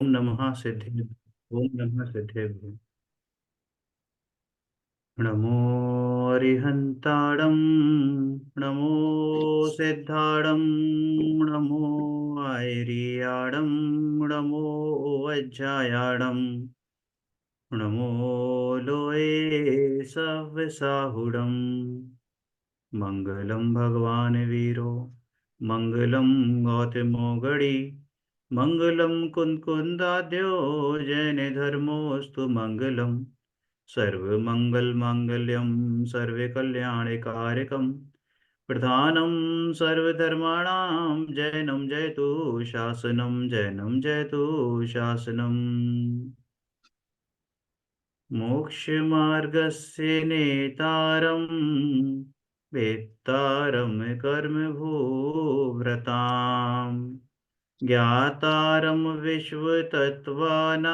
नमः सिद्धे। ओम नमः सिद्धेभ्यो। नमो अरिहन्ताणं, नमो सिद्धाणं, नमो आयर्याणं, नमो वज्रायाणं, नमो लोये सव्यसाहुडम्। मंगलम भगवान वीरो, मंगलम गौतमो गणी, मंगलम कुंदाद्यो, जैन धर्मोस्तु मंगलम। सर्वमंगल मांगल्यम, सर्वे कल्याणकारकम, प्रधानम सर्वधर्माणां जैनम जयतु शासनम, जैनम जयतु शासनम। मोक्षमार्गस्य नेतारं, वेत्तारं कर्मभूव्रतां, ज्ञातारं विश्वतत्त्वानां,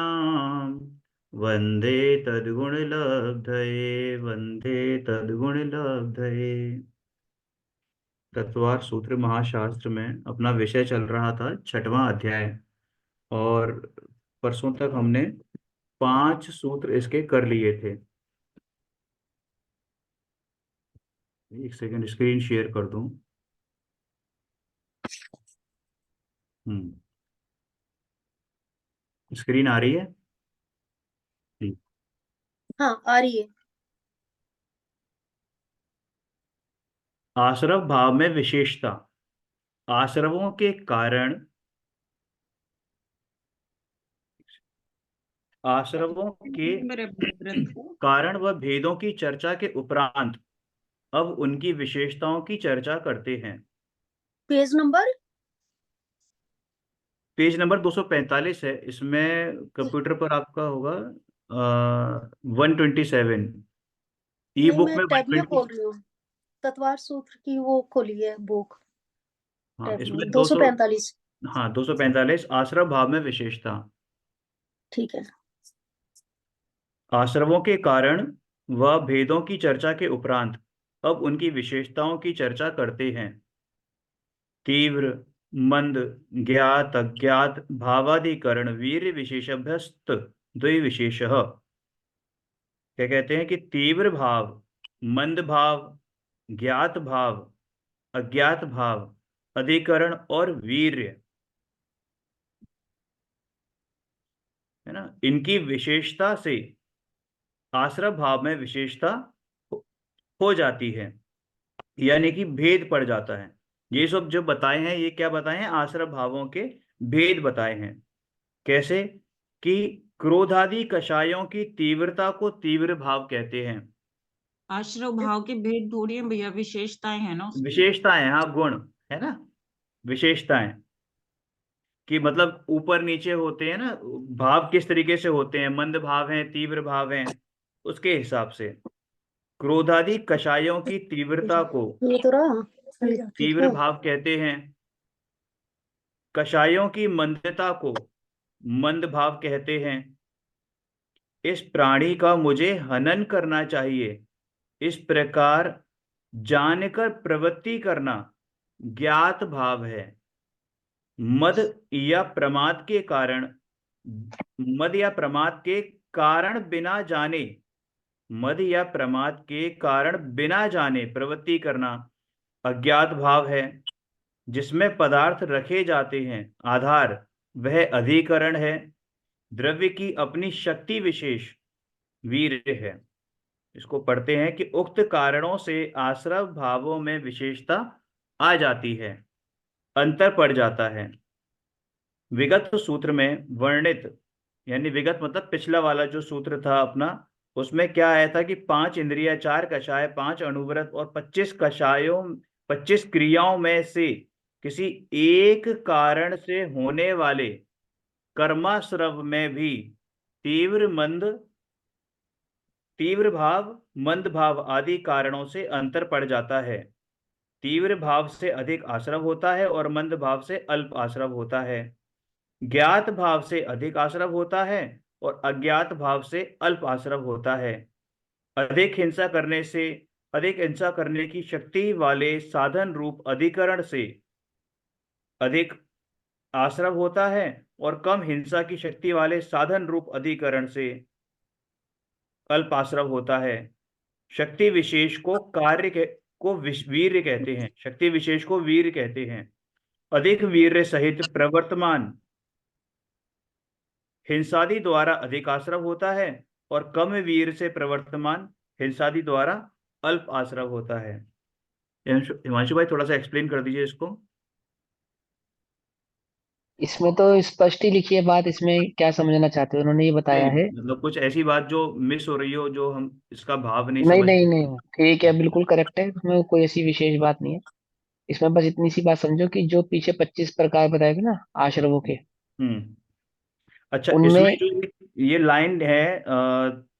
वन्दे तद्गुणलब्धये, वन्दे तद्गुणलब्धये। तत्वार सूत्र महाशास्त्र में अपना विषय चल रहा था, छठवां अध्याय। और परसों तक हमने 5 सूत्र इसके कर लिए थे। एक सेकंड, स्क्रीन शेयर कर दूं। स्क्रीन आ रही है? हम्म। हाँ, आ रही है। आश्रव भाव में विशेषता। आश्रवों के कारण, आश्रवों के नंबर है अपने ग्रंथ का। कारण व भेदों की चर्चा के उपरांत अब उनकी विशेषताओं की चर्चा करते हैं। Page number. पेज नंबर 245 है इसमें। कंप्यूटर पर आपका होगा 127। ई नहीं, बुक मैं में टैब में 120। खोल रही हूँ। ततवार सूत्र की वो खोली है बुक। हाँ, टैब इसमें में 200। 245। हाँ, 245 आश्रव भाव में विशेषता। ठीक है। आश्रवों के कारण व भेदों की चर्चा के उपरांत अब उनकी विशेषताओं की चर्चा करते हैं। तीव्र, मंद, ज्ञात अज्ञात भावाधिकरण वीर्य विशेषभ्यस्त द्विविशेषः। क्या कहते हैं कि तीव्र भाव, मंद भाव, ज्ञात भाव, अज्ञात भाव, अधिकरण और वीर्य, है ना, इनकी विशेषता से आश्रव भाव में विशेषता हो हो जाती है, यानी कि भेद पड़ जाता है। ये सब जो बताए हैं, ये क्या बताए हैं? आश्रव भावों के भेद बताए हैं। कैसे? कि क्रोधादि कषायों की तीव्रता को तीव्र भाव कहते हैं। आश्रव भाव के भेद थोड़ी है भैया, विशेषताएं हैं ना उसकी। विशेषताएं, हाँ, गुण है ना, विशेषताएं। कि मतलब ऊपर नीचे होते हैं ना, भाव किस तरीके से होते हैं, मंद भाव हैं, तीव्र भाव हैं, उसके हिसाब से क्रोधादि कषायों की तीव्रता को ये तो रहा। ठीक तीव्र है। भाव कहते हैं। कषायों की मंदता को मंद भाव कहते हैं। इस प्राणी का मुझे हनन करना चाहिए, इस प्रकार जानकर प्रवृत्ति करना ज्ञात भाव है। मद या प्रमाद के कारण, मद या प्रमाद के कारण बिना जाने, मद या प्रमाद के कारण बिना जाने प्रवृत्ति करना अज्ञात भाव है। जिसमें पदार्थ रखे जाते हैं आधार, वह अधिकरण है। द्रव्य की अपनी शक्ति विशेष वीर्य है। इसको पढ़ते हैं कि उक्त कारणों से आश्रव भावों में विशेषता आ जाती है, अंतर पड़ जाता है। विगत सूत्र में वर्णित, यानी विगत मतलब पिछला वाला जो सूत्र था अपना, उसमें क्या आया था कि 5 इंद्रिय, 4 कषाय, 5 अणुव्रत और 25 कषायों, 25 क्रियाओं में से किसी एक कारण से होने वाले कर्माश्रव में भी तीव्र मंद, तीव्र भाव, मंद भाव आदि कारणों से अंतर पड़ जाता है। तीव्र भाव से अधिक आश्रव होता है और मंद भाव से अल्प आश्रव होता है। ज्ञात भाव से अधिक आश्रव होता है और अज्ञात भाव से अल्प आश्रव होता है। अधिक हिंसा करने से, अधिक हिंसा करने की शक्ति वाले साधन रूप अधिकरण से अधिक आश्रव होता है और कम हिंसा की शक्ति वाले साधन रूप अधिकरण से अल्प आश्रव होता है। शक्ति विशेष को वीर्य कहते हैं। शक्ति विशेष को वीर्य कहते हैं। अधिक वीर्य सहित प्रवर्तमान हिंसादि द्वारा अधिक आश्रव होता है और कम वीर से प्रवर्तमान हिंसादि द्वारा अल्प आश्रव होता है। हिमांशु भाई थोड़ा सा एक्सप्लेन कर दीजिए इसको। इसमें तो स्पष्ट ही लिखी है बात, इसमें क्या समझना चाहते हो, उन्होंने ये बताया नहीं है। मतलब कुछ ऐसी बात जो मिस हो रही हो, जो हम इसका भाव नहीं नहीं समझ नहीं पा नहीं, ठीक है, बिल्कुल करेक्ट है, इसमें कोई ऐसी विशेष बात नहीं है। इसमें बस इतनी सी बात समझो कि जो पीछे 25 प्रकार बताए थे ना आश्रवों के, हम्म। अच्छा, इसमें उनमें। जो ये लाइन है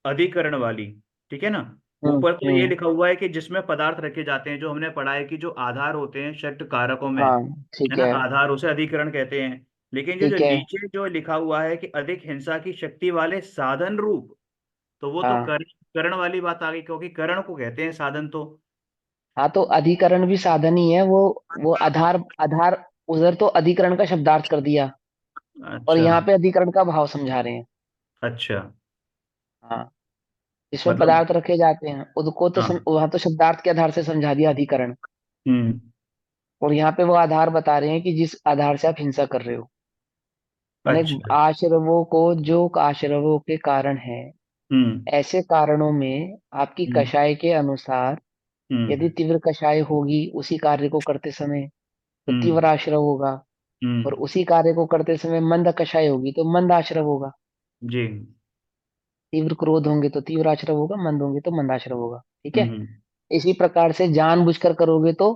अधिकरण वाली, ठीक है ना, ऊपर तो ये हम्म। लिखा हुआ है कि जिसमें पदार्थ रखे जाते हैं, जो हमने पढ़ा है कि जो आधार होते हैं षट कारकों में, हाँ है ठीक ना, है। आधार उसे अधिकरण कहते हैं। लेकिन जो जो ठीक है। नीचे जो लिखा हुआ है कि अधिक हिंसा की शक्ति वाले साधन रूप, तो वो तो हाँ करण वाली बात आ गई, क्योंकि करण को कहते हैं साधन तो। हाँ, तो अधिकरण भी साधन ही है वो आधार आधार। उधर तो अधिकरण का शब्दार्थ कर दिया, और अच्छा। यहाँ पे अधिकरण का भाव समझा रहे हैं। अच्छा। हाँ, जिसमें मतलब। पदार्थ रखे जाते हैं उनको तो हाँ। वहां तो शब्दार्थ के आधार से समझा दिया अधिकरण। हम्म। और यहाँ पे वो आधार बता रहे हैं कि जिस आधार से आप हिंसा कर रहे हो, माने अच्छा। आश्रवों को, जो आश्रवों के कारण है, हम्म। ऐसे कारणों में आपकी हम्म। कषाय के अनुसार हम्म। यदि तीव्र कषाय होगी उसी कार्य को करते समय, तो हम्म। तीव्र आश्रव होगा। और हम्म। उसी कार्य को करते समय मंद कषाय होगी तो मंद आश्रव होगा। जी। तीव्र क्रोध होंगे तो तीव्र आश्रव होगा, मंद होंगे तो मंद आश्रव होगा। ठीक है। हम्म। इसी प्रकार से जानबूझकर करोगे तो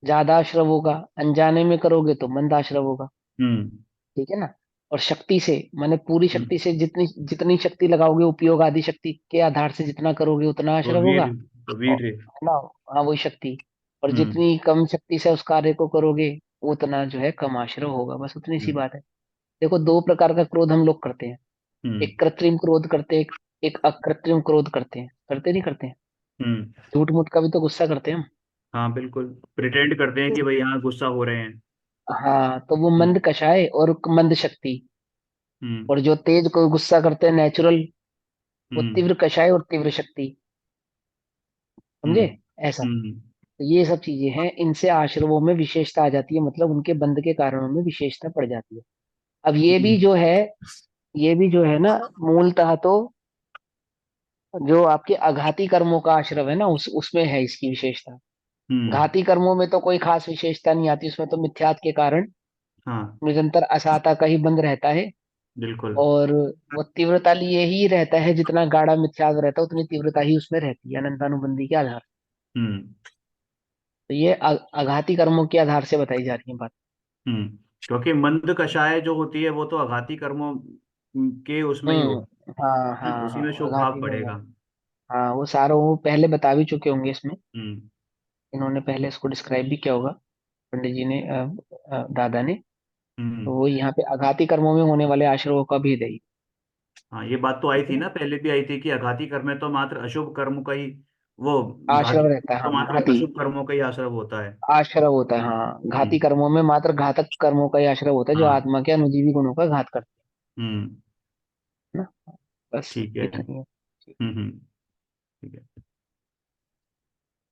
ज्यादा आश्रव होगा, अनजाने में करोगे तो मंद आश्रव होगा। हम्म। ठीक है ना। और शक्ति से, माने पूरी हम्म। शक्ति से, जितनी जितनी शक्ति लगाओगे, उपयोग आदि शक्ति के आधार से जितना करोगे उतना तो आश्रव होगा। वीर रे। है ना। हाँ, वही शक्ति। और हम्म। जितनी कम शक्ति से उस कार्य को करोगे उतना जो है कम आश्रव होगा, बस उतनी सी हम्म। बात है। देखो, दो प्रकार का क्रोध हम लोग करते हैं। हम्म। एक कृत्रिम क्रोध करते हैं, एक अकृत्रिम क्रोध करते हैं, करते नहीं करते हैं। हम्म। झूठ मूठ का भी तो गुस्सा करते हैं हम। हाँ बिल्कुल, प्रिटेंड करते हैं कि भाई यहाँ गुस्सा हो रहे हैं। हाँ, तो वो हम्म। मंद कषाय और मंद शक्ति। हम्म। और जो तेज को गुस्सा करते हैं नेचुरल, वो हम्म। तीव्र कषाय और तीव्र शक्ति। समझे। हम्म। ऐसा। हम्म। तो ये सब चीजें हैं, इनसे आश्रवों में विशेषता आ जाती है, मतलब उनके बंध के कारणों में विशेषता पड़ जाती है। अब हम्म। ये भी जो है ना, मूलतः तो जो आपके आघाती कर्मों का आश्रव है ना, उसमें है इसकी विशेषता। हम्म। घाती कर्मों में तो कोई खास विशेषता नहीं आती, उसमें तो मिथ्यात के कारण हाँ निरंतर असाता का ही बंध रहता है। बिल्कुल। और वो तीव्रता लिए ही रहता है, जितना गाढ़ा मिथ्यात्व रहता है उतनी तीव्रता ही उसमें रहती है अनंतानुबंधी के आधार। हम्म। तो ये आघाती कर्मों के आधार से बताई जा रही है बात। हम्म। क्योंकि मंद कषाय जो होती है वो तो आघाती कर्मों के उसमें ही होती हाँ है ना, हाँ उसी में हाँ, शुभ भाव आघाती में पड़ेगा। आघाती। हाँ, वो सारा वो पहले बता भी चुके होंगे इसमें। हम्म। इन्होंने पहले इसको डिस्क्राइब भी किया होगा, पंडित जी ने, दादा ने। हम्म। तो वो यहाँ पे आघाती कर्मों में होने वाले आश्रवों का भेद है ये। हाँ ये बात तो आई ठीक है थी ना। ना, पहले भी आई थी कि आघाती कर्म में तो मात्र अशुभ कर्म का ही, वो घाती आश्रव कर्म रहता है, तो हाँ, मात्र घाती। अशुभ कर्मों का ही आश्रय होता है। आश्रव होता है, हाँ, घाती हम्म। कर्मों में मात्र घातक कर्मों का ही आश्रव होता है, जो हाँ। आत्मा के अनुजीवी गुणों का घात करते हम्म। हैं ना। बस ठीक है। इतना ही है। ठीक है।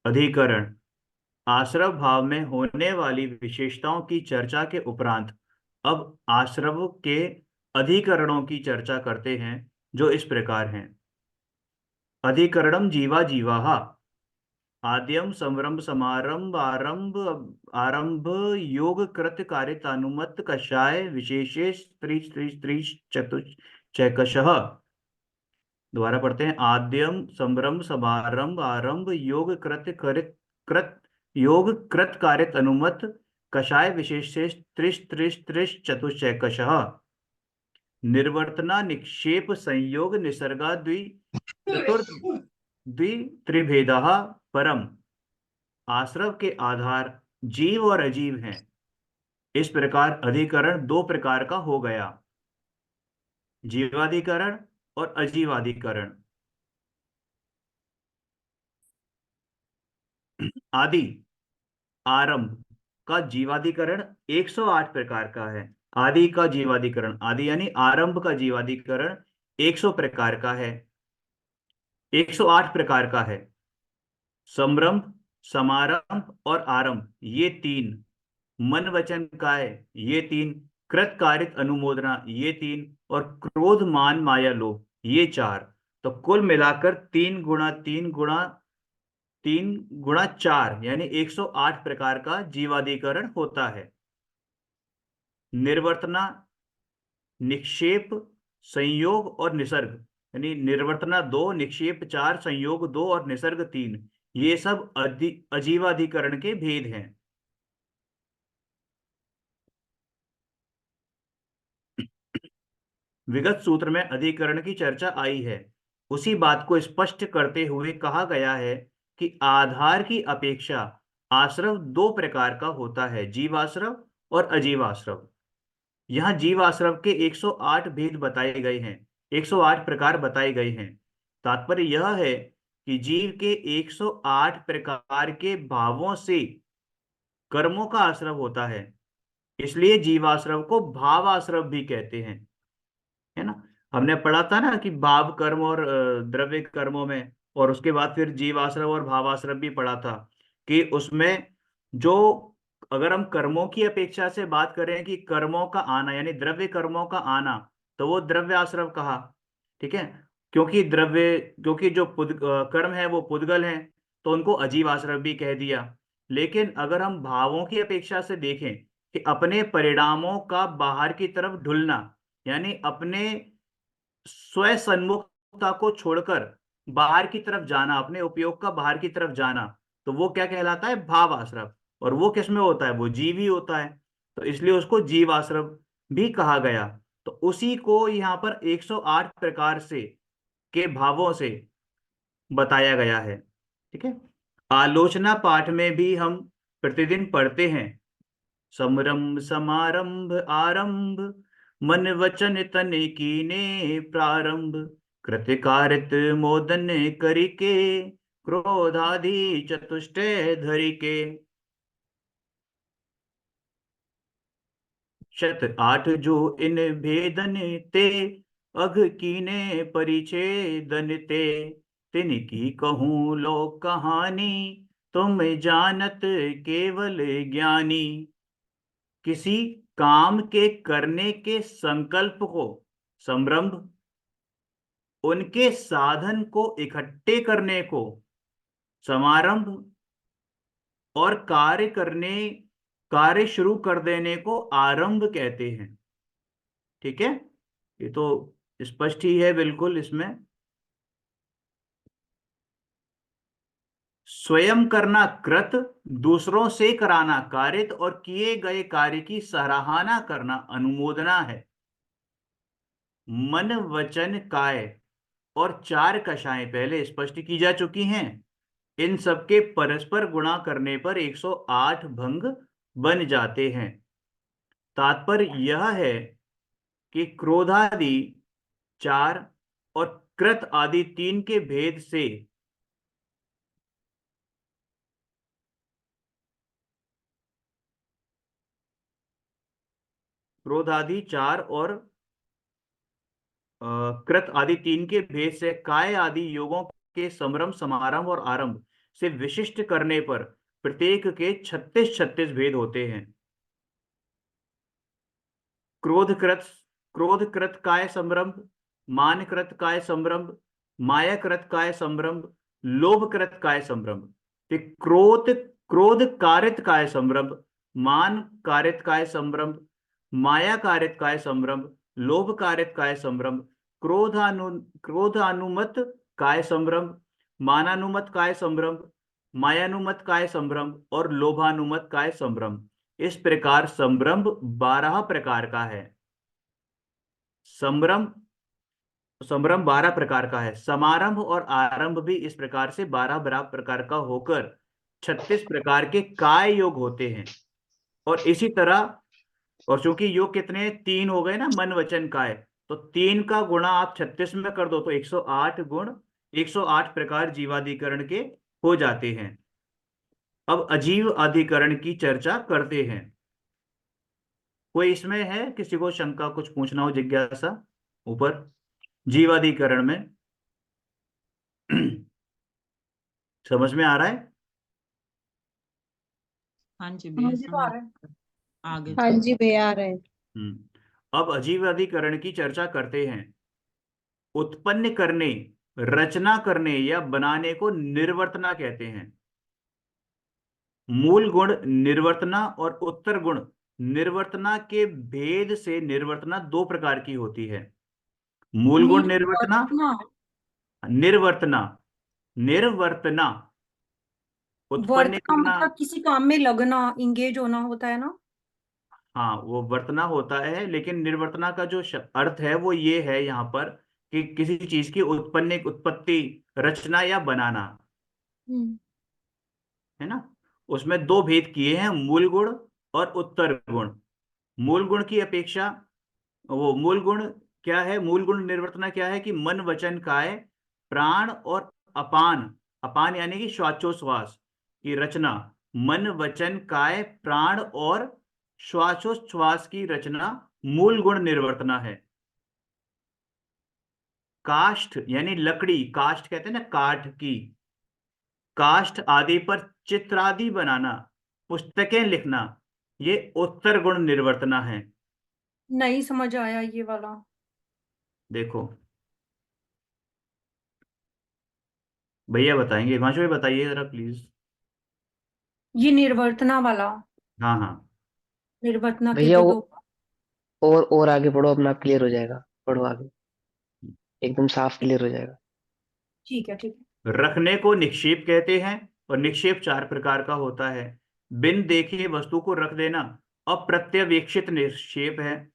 अधिकरण। आश्रव भाव में होने वाली विशेषताओं की चर्चा के उपरांत अब आश्रव के अधिकरणों की चर्चा करते हैं, जो इस प्रकार हैं। अधिकरणम जीवा जीवाः। आद्यम संरंभ समारंभ आरंभ आरंभ योग कृत कारितानुमत कषाय विशेषे स्त्री स्त्री स्त्री चतुश्चैकशः। दोबारा पढ़ते हैं। आद्यम संरंभ समारंभ आरंभ योग कृत कृत कृत योग कृत कारित अनुमत कषाय विशेषे त्रिश त्रिश त्रिश चतुश्चैकशः। निर्वर्तना निक्षेप संयोग निसर्गा द्वि त्रिभेदः परम। आश्रव के आधार जीव और अजीव हैं। इस प्रकार अधिकरण दो प्रकार का हो गया, जीवाधिकरण और अजीवाधिकरण। आदि आरंभ का जीवाधिकरण 108 प्रकार का है। आदि का जीवाधिकरण, आदि यानी आरंभ का जीवाधिकरण 100 प्रकार का है, 108 प्रकार का है। समरंभ, समारंभ और आरंभ ये तीन, मन वचन काय ये तीन, कृत कारित अनुमोदना ये तीन, और क्रोध मान माया लोभ ये चार। तो कुल मिलाकर 3 गुणा 3 गुणा 4 यानी 108 प्रकार का जीवाधिकरण होता है। निर्वर्तना, निक्षेप, संयोग और निसर्ग, यानी निर्वर्तना 2, निक्षेप 4, संयोग 2 और निसर्ग 3, ये सब अजीवाधिकरण के भेद हैं। विगत सूत्र में अधिकरण की चर्चा आई है। उसी बात को स्पष्ट करते हुए कहा गया है कि आधार की अपेक्षा आश्रव 2 प्रकार का होता है, जीवाश्रव और अजीवाश्रव। यहाँ जीवाश्रव के 108 भेद बताए गए हैं, 108 प्रकार बताए गए हैं। तात्पर्य यह है कि जीव के 108 प्रकार के भावों से कर्मों का आश्रव होता है, इसलिए जीवाश्रव को भावाश्रव भी कहते हैं, है ना। हमने पढ़ा था ना कि भाव कर्म और द्रव्य कर्मों में, और उसके बाद फिर जीवाश्रव और भावाश्रव भी पढ़ा था कि उसमें जो, अगर हम कर्मों की अपेक्षा से बात करें कि कर्मों का आना यानी द्रव्य कर्मों का आना, तो वो द्रव्य आश्रव कहा, ठीक है। क्योंकि जो कर्म है वो पुद्गल है, तो उनको अजीव आश्रव भी कह दिया। लेकिन अगर हम भावों की अपेक्षा से देखें कि अपने परिणामों का बाहर की तरफ ढुलना, यानी अपने स्व सन्मुखता को छोड़कर बाहर की तरफ जाना, अपने उपयोग का बाहर की तरफ जाना, तो वो क्या कहलाता है, भाव आश्रव। और वो किसमें होता है, वो जीव ही होता है, तो इसलिए उसको जीव आश्रव भी कहा गया। तो उसी को यहाँ पर 108 प्रकार से के भावों से बताया गया है, ठीक है। आलोचना पाठ में भी हम प्रतिदिन पढ़ते हैं, समरंभ समारंभ आरंभ, मन वचन तन कीने प्रारंभ, कृत कारित मोदन करिके, क्रोधादि चतुष्टय धरिके। शत 8 जो इन भेदन ते, अघ कीने परिच्छेदन ते, तिनकी कहूँ लोक कहानी, तुम जानत केवल ज्ञानी। किसी काम के करने के संकल्प को संरंभ, उनके साधन को इकट्ठे करने को समारंभ, और कार्य शुरू कर देने को आरंभ कहते हैं, ठीक है। ये तो स्पष्ट ही है बिल्कुल। इसमें स्वयं करना कृत, दूसरों से कराना कारित, और किए गए कार्य की सराहना करना अनुमोदना है। मन वचन काय और 4 कषाएं पहले स्पष्ट की जा चुकी हैं। इन सबके परस्पर गुणा करने पर 108 भंग बन जाते हैं। तात्पर्य यह है कि क्रोधादि 4 और कृत आदि 3 के भेद से क्रोध आदि 4 और कृत आदि 3 के भेद से काय आदि योगों के समरंभ समारंभ और आरंभ से विशिष्ट करने पर प्रत्येक के 36 भेद होते हैं। क्रोधकृत क्रोधकृत काय संभ्रम, मानकृत काय संभ्रम, मायाकृत काय संभ्रम, लोभकृत काय संभ्रम। तो क्रोध कारित काय संभ्रम, मान कारित काय संभ्रम, माया कारित काय संभ्रम, लोभ कारित काय संभ्रम, क्रोधानुमत काय संभ्रम, मानानुमत काय संभ्रम, मायानुमत काय संभ्रम और लोभानुमत काय संभ्रम। इस प्रकार संभ्रम 12 प्रकार का है। संभ्रम संभ्रम 12 प्रकार का है। समारंभ और आरंभ भी इस प्रकार से 12 प्रकार का होकर 36 प्रकार के काय योग होते हैं। और इसी तरह, और चूंकि योग कितने 3 हो गए ना, मन वचन काय, तो 3 का गुणा आप 36 में कर दो तो 108 गुण 108 प्रकार जीवाधिकरण के हो जाते हैं। अब अजीव अधिकरण की चर्चा करते हैं। कोई इसमें है किसी को शंका, कुछ पूछना हो, जिज्ञासा ऊपर जीवाधिकरण में? समझ में आ रहा है? हाँ जी हाँ भैया जी, तो आ समझ रहा है। आगे हाँ जी भैया, आ रहे हैं। अब अजीवाधिकरण की चर्चा करते हैं। उत्पन्न करने, रचना करने या बनाने को निर्वर्तना कहते हैं। मूल गुण निर्वर्तना और उत्तर गुण निर्वर्तना के भेद से निर्वर्तना दो प्रकार की होती है। मूल गुण निर्वर्तना, निर्वर्तना। निर्वर्तना, निर्वर्तना उत्पन्न वर्तना करना। मतलब किसी काम में लगना, इंगेज होना होता है ना। हाँ, वो वर्तना होता है, लेकिन निर्वर्तना का जो अर्थ है वो ये है यहाँ पर कि किसी चीज की उत्पन्न, उत्पत्ति, रचना या बनाना, हम्म। है ना। उसमें दो भेद किए हैं, मूल गुण और उत्तर गुण। मूल गुण की अपेक्षा, वो मूल गुण क्या है, मूल गुण निर्वर्तना क्या है कि मन वचन काय प्राण और अपान, अपान यानी कि श्वासोच्छ्वास की रचना, मन वचन काय प्राण और श्वासोच्छ्वास की रचना मूल गुण निर्वर्तना है। काष्ठ यानी लकड़ी, काष्ठ कहते हैं ना, काठ की, काष्ठ आदि पर चित्र आदि बनाना, पुस्तकें लिखना, ये उत्तर गुण निर्वर्तना है। नहीं समझ आया ये वाला। देखो भैया बताएंगे, हिमांशु भाई बताइए जरा प्लीज। ये निर्वर्तना वाला। हाँ हाँ। निर्वर्तना के भैया जो वो, दो। और आगे पढ़ो, अपना क्लियर हो जाएगा। पढ़ो आगे, एकदम साफ क्लियर हो जाएगा। ठीक है, ठीक है। रखने को निक्षेप कहते हैं, और निक्षेप चार प्रकार का होता है। बिन देखे वस्तु को रख देना अप्रत्यवेक्षित निक्षेप है।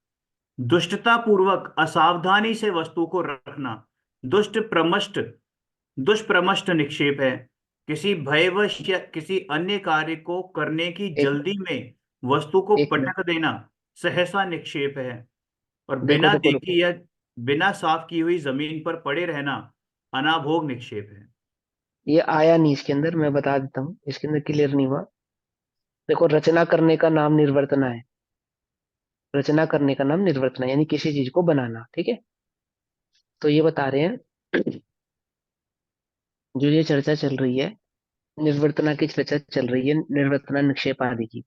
दुष्टता पूर्वक असावधानी से वस्तु को रखना दुष्प्रमष्ट निक्षेप है। किसी भयवश या किसी अन्य कार्य को करने की एक जल्दी में वस्तु को एक मिनट, पटक देना सहसा निक्षेप है। और देखो बिना देखो रुको। देखी या बिना साफ की हुई जमीन पर पड़े रहना अनाभोग निक्षेप है। ये आया नहीं इसके अंदर, मैं बता देता हूँ, इसके अंदर क्लियर नहीं हुआ। देखो, रचना करने का नाम निर्वर्तना है। रचना करने का नाम निर्वर्तना, यानी किसी चीज को बनाना, ठीक है। तो ये बता रहे हैं, जो ये चर्चा चल रही है, निर्वर्तना की चर्चा चल रही है, निर्वर्तना निक्षेप आदि की,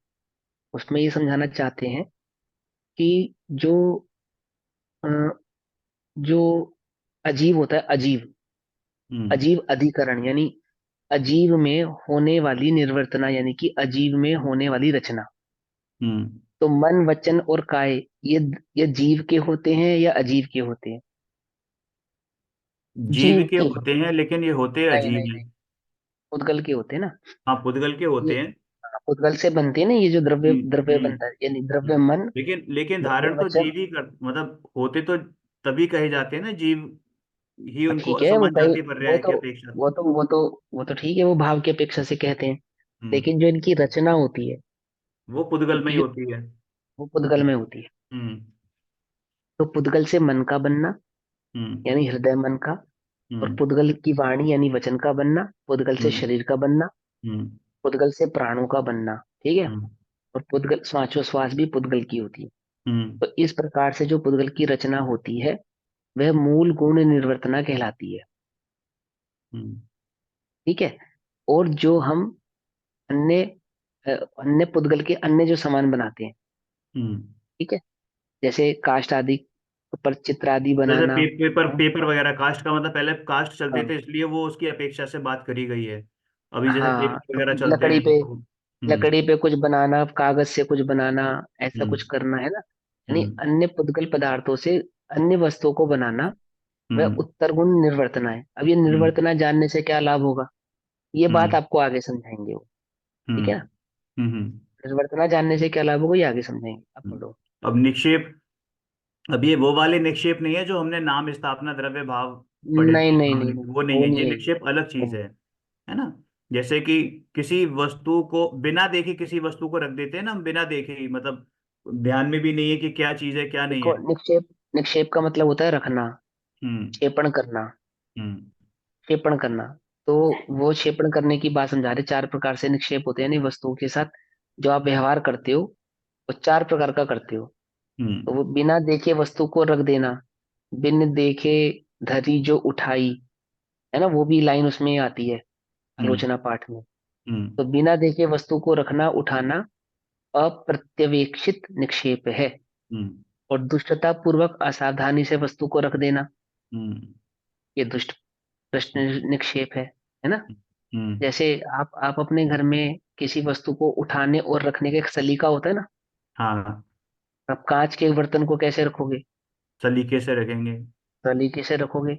उसमें ये समझाना चाहते हैं कि जो अ, जो अजीव होता है, अजीव, हम्म। अजीव अधिकरण, यानी अजीव में होने वाली निर्वर्तना, यानी कि अजीव में होने वाली रचना। हम्म। तो मन वचन और काय, ये जीव के होते हैं या अजीव के होते हैं? जीव जीव के के। होते हैं, लेकिन ये होते नहीं अजीब नहीं हैं। नहीं, उद्गल के होते हैं ना। हाँ, पुद्गल के ये होते हैं। उद्गल से बनते हैं ना, ये जो द्रव्य हम्म। द्रव्य हम्म। बनता है, यानी द्रव्य हम्म। मन, लेकिन द्रव्य धारण तो वचन। जीव ही कर, मतलब होते तो तभी कहे जाते हैं ना, जीव ही उनको ठीक है, वो असमान कई, जाति वो पर्याय तो की अपेक्षा। वो तो वो तो वो तो ठीक है, वो भाव की अपेक्षा से कहते हैं। हम्म। लेकिन जो इनकी रचना होती है, वो पुद्गल में इनकी ही जो, होती है। वो पुद्गल में होती है। हम्म। तो पुद्गल से मन का बनना, हम्म। यानी हृदय मन का, और हम्म। पुद्गल की वाणी यानी वचन का बनना, पुद्गल से हम्म। शरीर का बनना, हम्म। पुद्गल से प्राणों का बनना, ठीक है। हम्म। और पुद्गल, श्वासोश्वास भी पुद्गल की होती है। हम्म। तो इस प्रकार से जो पुद्गल की रचना होती है, वह मूल गुण निर्वर्तना कहलाती है, हम्म। ठीक है। और जो हम अन्य अन्य पुद्गल के अन्य जो सामान बनाते हैं, हम्म। ठीक है, जैसे काष्ठ आदि पर चित्र आदि जैसे बनाना। पेपर हाँ पेपर वगैरह, कास्ट का मतलब पहले कास्ट चलते हाँ थे, इसलिए वो उसकी अपेक्षा से बात करी गई है। अभी जैसे हाँ, पेपर तो वगैरह चलते लकड़ी हैं पे, तो। हम्म। लकड़ी पे कुछ बनाना, कागज से कुछ बनाना, ऐसा हम्म। कुछ करना है ना, यानी हम्म। अन्य पुद्गल पदार्थों से अन्य वस्तुओं को बनाना, वह हम्म। उत्तर गुण निर्वर्तना है। अब ये हम्म। निर्वर्तना जानने से क्या लाभ होगा, ये बात हम्म। आपको आगे समझाएंगे वो, ठीक है हम्म। ना। हम्म। निर्वर्तना जानने से क्या लाभ होगा, ये आगे समझाएंगे, आप हम्म। पढ़ो। अब निक्षेप, अब ये वो वाले निक्षेप नहीं है जो हमने नाम स्थापना द्रव्य भाव पढ़े नहीं थे, नहीं नहीं नहीं, वो नहीं वो है, ये नहीं है ये। निक्षेप अलग चीज नहीं। है ना। जैसे कि किसी वस्तु को बिना देखे किसी वस्तु को रख देते हैं ना हम, बिना देखे ही, मतलब ध्यान में भी नहीं है कि क्या चीज है क्या नहीं देखो, है। निक्षेप, निक्षेप का मतलब होता है रखना, हम्म। क्षेपण करना, हम्म। क्षेपण करना। तो वो क्षेपण करने की बात समझा रहे, चार प्रकार से निक्षेप होते हैं, यानी वस्तुओं के साथ जो आप व्यवहार करते हो, वो चार प्रकार का करते हो। तो वो बिना देखे वस्तु को रख देना, बिन देखे धरी जो उठाई, है ना, वो भी लाइन उसमें आती है हम्म आलोचना पाठ में। हम्म तो बिना देखे वस्तु को रखना उठाना अप्रत्यवेक्षित निक्षेप है। हम्म और दुष्टता पूर्वक असावधानी से वस्तु को रख देना, हम्म ये दुष्ट प्रश्न निक्षेप है ना। हम्म। जैसे आप अपने घर में किसी वस्तु को उठाने और रखने का एक सलीका होता है ना। हाँ, आप कांच के बर्तन को कैसे रखोगे? सलीके से रखेंगे। सलीके से रखोगे।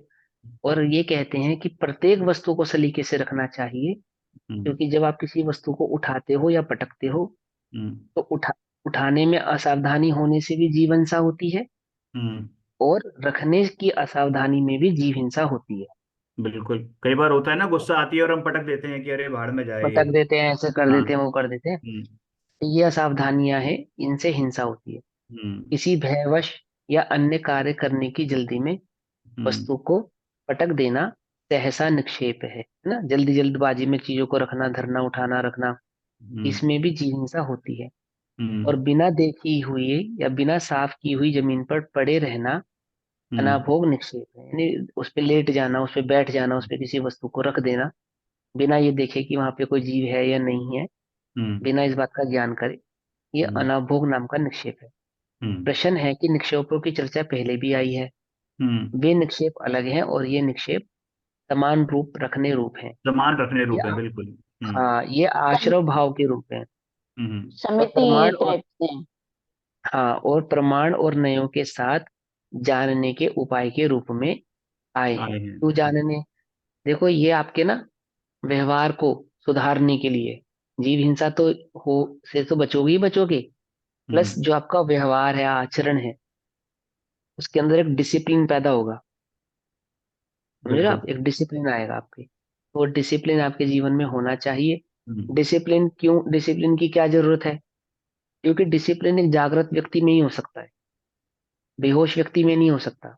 और ये कहते हैं कि प्रत्येक वस्तु को सलीके से रखना चाहिए, हम्म क्योंकि जब आप किसी वस्तु को उठाते हो या पटकते हो, हम्म तो उठाने में असावधानी होने से भी जीव हिंसा होती है, हम्म। और रखने की असावधानी में भी जीव हिंसा होती है। बिल्कुल, कई बार होता है ना, गुस्सा आती है और हम पटक देते हैं कि अरे भाड़ में जाए ये। पटक देते हैं, ऐसे कर हाँ। देते हैं, वो कर देते हैं। हम्म तो ये असावधानियां हैं, इनसे हिंसा होती है। हम्म किसी भयवश या अन्य कार्य करने की जल्दी में हम्म वस्तु को पटक देना सहसा निक्षेप है ना। जल्दी जल्दबाजी में चीजों को रखना, धरना, उठाना, रखना, हम्म इसमें भी जीव हिंसा होती है। और हम्म बिना देखी हुई या बिना साफ की हुई जमीन पर पड़े रहना हम्म अनाभोग निक्षेप है। यानी उस पे लेट जाना, उस पे बैठ जाना, उस पे किसी वस्तु को रख देना बिना ये देखे कि वहां पे कोई जीव है या नहीं है, हम्म बिना इस बात का ज्ञान करे, ये हम्म अनाभोग नाम का निक्षेप है। हम्म प्रश्न है कि निक्षेपों की चर्चा पहले भी आई है। हम्म। वे निक्षेप अलग हैं और ये निक्षेप समान रूप रखने रूप हैं। समान रखने ये रूप है, बिल्कुल। हाँ, ये सम, आश्रव भाव के रूप हैं। हम्म। और समिति प्रमाण और टाइप से। हाँ, और प्रमाण और नयों के साथ जानने के उपाय के रूप में आए हैं। आए हैं। क्यों जानने? देखो, ये आपके ना व्यवहार को सुधारने के लिए, जीव हिंसा तो हो से तो बचोगे ही बचोगे, प्लस हम्म। जो आपका व्यवहार है, आचरण है, उसके अंदर एक डिसिप्लिन पैदा होगा। समझ रहे हो बिल्कुल। आप? एक डिसिप्लिन आएगा आपके, तो वो डिसिप्लिन आपके जीवन में होना चाहिए। हम्म। डिसिप्लिन क्यों? डिसिप्लिन की क्या जरूरत है? क्योंकि डिसिप्लिन एक जागृत व्यक्ति में ही हो सकता है, बेहोश व्यक्ति में नहीं हो सकता।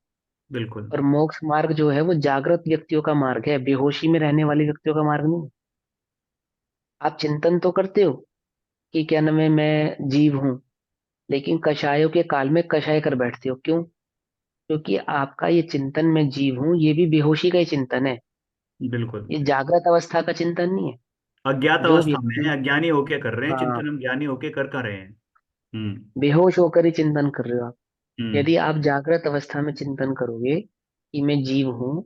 बिल्कुल। और मोक्ष मार्ग जो है वो जागृत व्यक्तियों का मार्ग है, बेहोशी में रहने वाले व्यक्तियों का मार्ग नहीं है। आप चिंतन तो करते हो कि क्या नाम है, मैं जीव हूं, लेकिन कषायों के काल में कषाय कर बैठते हो। क्यों? क्योंकि आपका ये चिंतन मैं जीव हूं, ये भी बेहोशी का ही चिंतन है, बिल्कुल। ये जागृत अवस्था का चिंतन नहीं है। अज्ञात जो अवस्था में व्यक्ति, अज्ञानी होके कर रहे हैं हाँ, चिंतन, हम ज्ञानी होके कर रहे हैं। हम्म बेहोश होकर ही चिंतन कर रहे हो आप। हम्म यदि आप जागृत अवस्था में चिंतन करोगे कि मैं जीव हूं,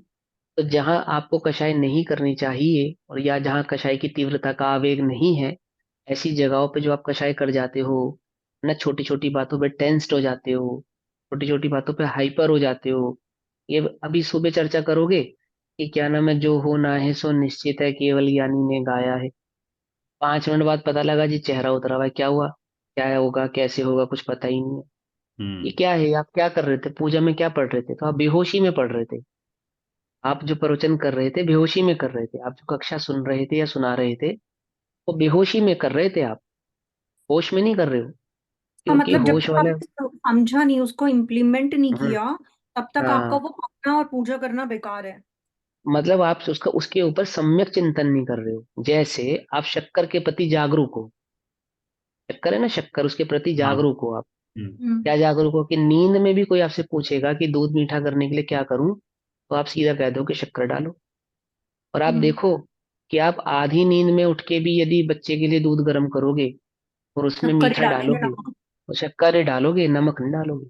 तो जहां आपको कषाय नहीं करनी चाहिए, और या जहां कषाय की तीव्रता का आवेग नहीं है, ऐसी जगहों पे जो आप कषाय कर जाते हो ना, छोटी छोटी बातों पे टेंस्ड हो जाते हो, छोटी छोटी बातों पे हाइपर हो जाते हो। ये अभी सुबह चर्चा करोगे कि क्या नाम है, जो होना है सो निश्चित है, केवल ज्ञानी ने गाया है। 5 मिनट बाद पता लगा जी, चेहरा उतरा हुआ है, क्या हुआ, क्या होगा, कैसे होगा, कुछ पता ही नहीं है। ये हम्म क्या है? आप क्या कर रहे थे? पूजा में क्या पढ़ रहे थे? तो आप बेहोशी में पढ़ रहे थे। आप जो प्रवचन कर रहे थे बेहोशी में कर रहे थे। आप जो कक्षा सुन रहे थे या सुना रहे थे, वो बेहोशी में कर रहे थे आप, होश में नहीं कर रहे हो। हाँ, क्योंकि मतलब जब होश तक वाले, आपने समझा नहीं, उसको इम्प्लीमेंट नहीं हम्म, किया, तब तक आपका हाँ, वो पढ़ना और पूजा करना बेकार है। मतलब आप उसका उसके ऊपर सम्यक चिंतन नहीं कर रहे हो। जैसे आप शक्कर के प्रति जागरूक हो, शक्कर है ना, शक्कर, उसके प्रति हाँ। जागरूक हो आप। हम्म हम्म। क्या जागरूक हो? कि नींद में भी कोई आपसे पूछेगा कि दूध मीठा करने के लिए क्या करूं, तो आप सीधा कह दो कि शक्कर डालो। और आप हम्म। देखो कि आप आधी नींद में उठ के भी यदि बच्चे के लिए दूध गर्म करोगे और उसमें शक्कर ही मीठा डालेंगे डालोगे, ना। तो शक्कर ही डालोगे, नमक नहीं डालोगे,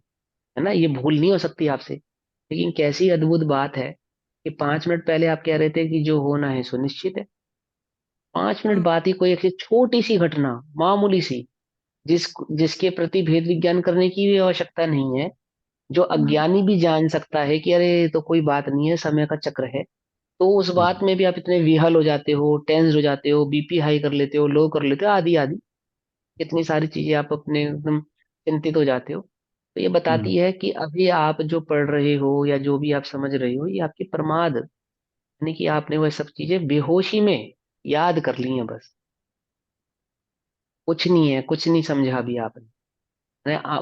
है ना। ये भूल नहीं हो सकती आपसे। लेकिन कैसी अद्भुत बात है कि 5 मिनट पहले आप कह रहे थे कि जो होना है सो निश्चित है। 5 मिनट हम्म। बाद ही कोई ऐसी छोटी सी घटना, मामूली सी, जिसके प्रति भेद विज्ञान करने की भी आवश्यकता नहीं है, जो हम्म। अज्ञानी भी जान सकता है कि अरे ये तो कोई बात नहीं है, समय का चक्र है, तो उस बात हम्म में भी आप इतने विहल हो जाते हो, टेंस हो जाते हो, बीपी हाई कर लेते हो, लो कर लेते हो, आदि आदि, इतनी सारी चीजें आप अपने एकदम चिंतित हो जाते हो। तो ये हम्म बताती है कि अभी आप जो पढ़ रहे हो या जो भी आप समझ रहे हो, ये आपकी प्रमाद, यानी कि आपने वह सब चीजें बेहोशी में याद कर ली हैं बस। कुछ नहीं है, कुछ नहीं समझा अभी आपने।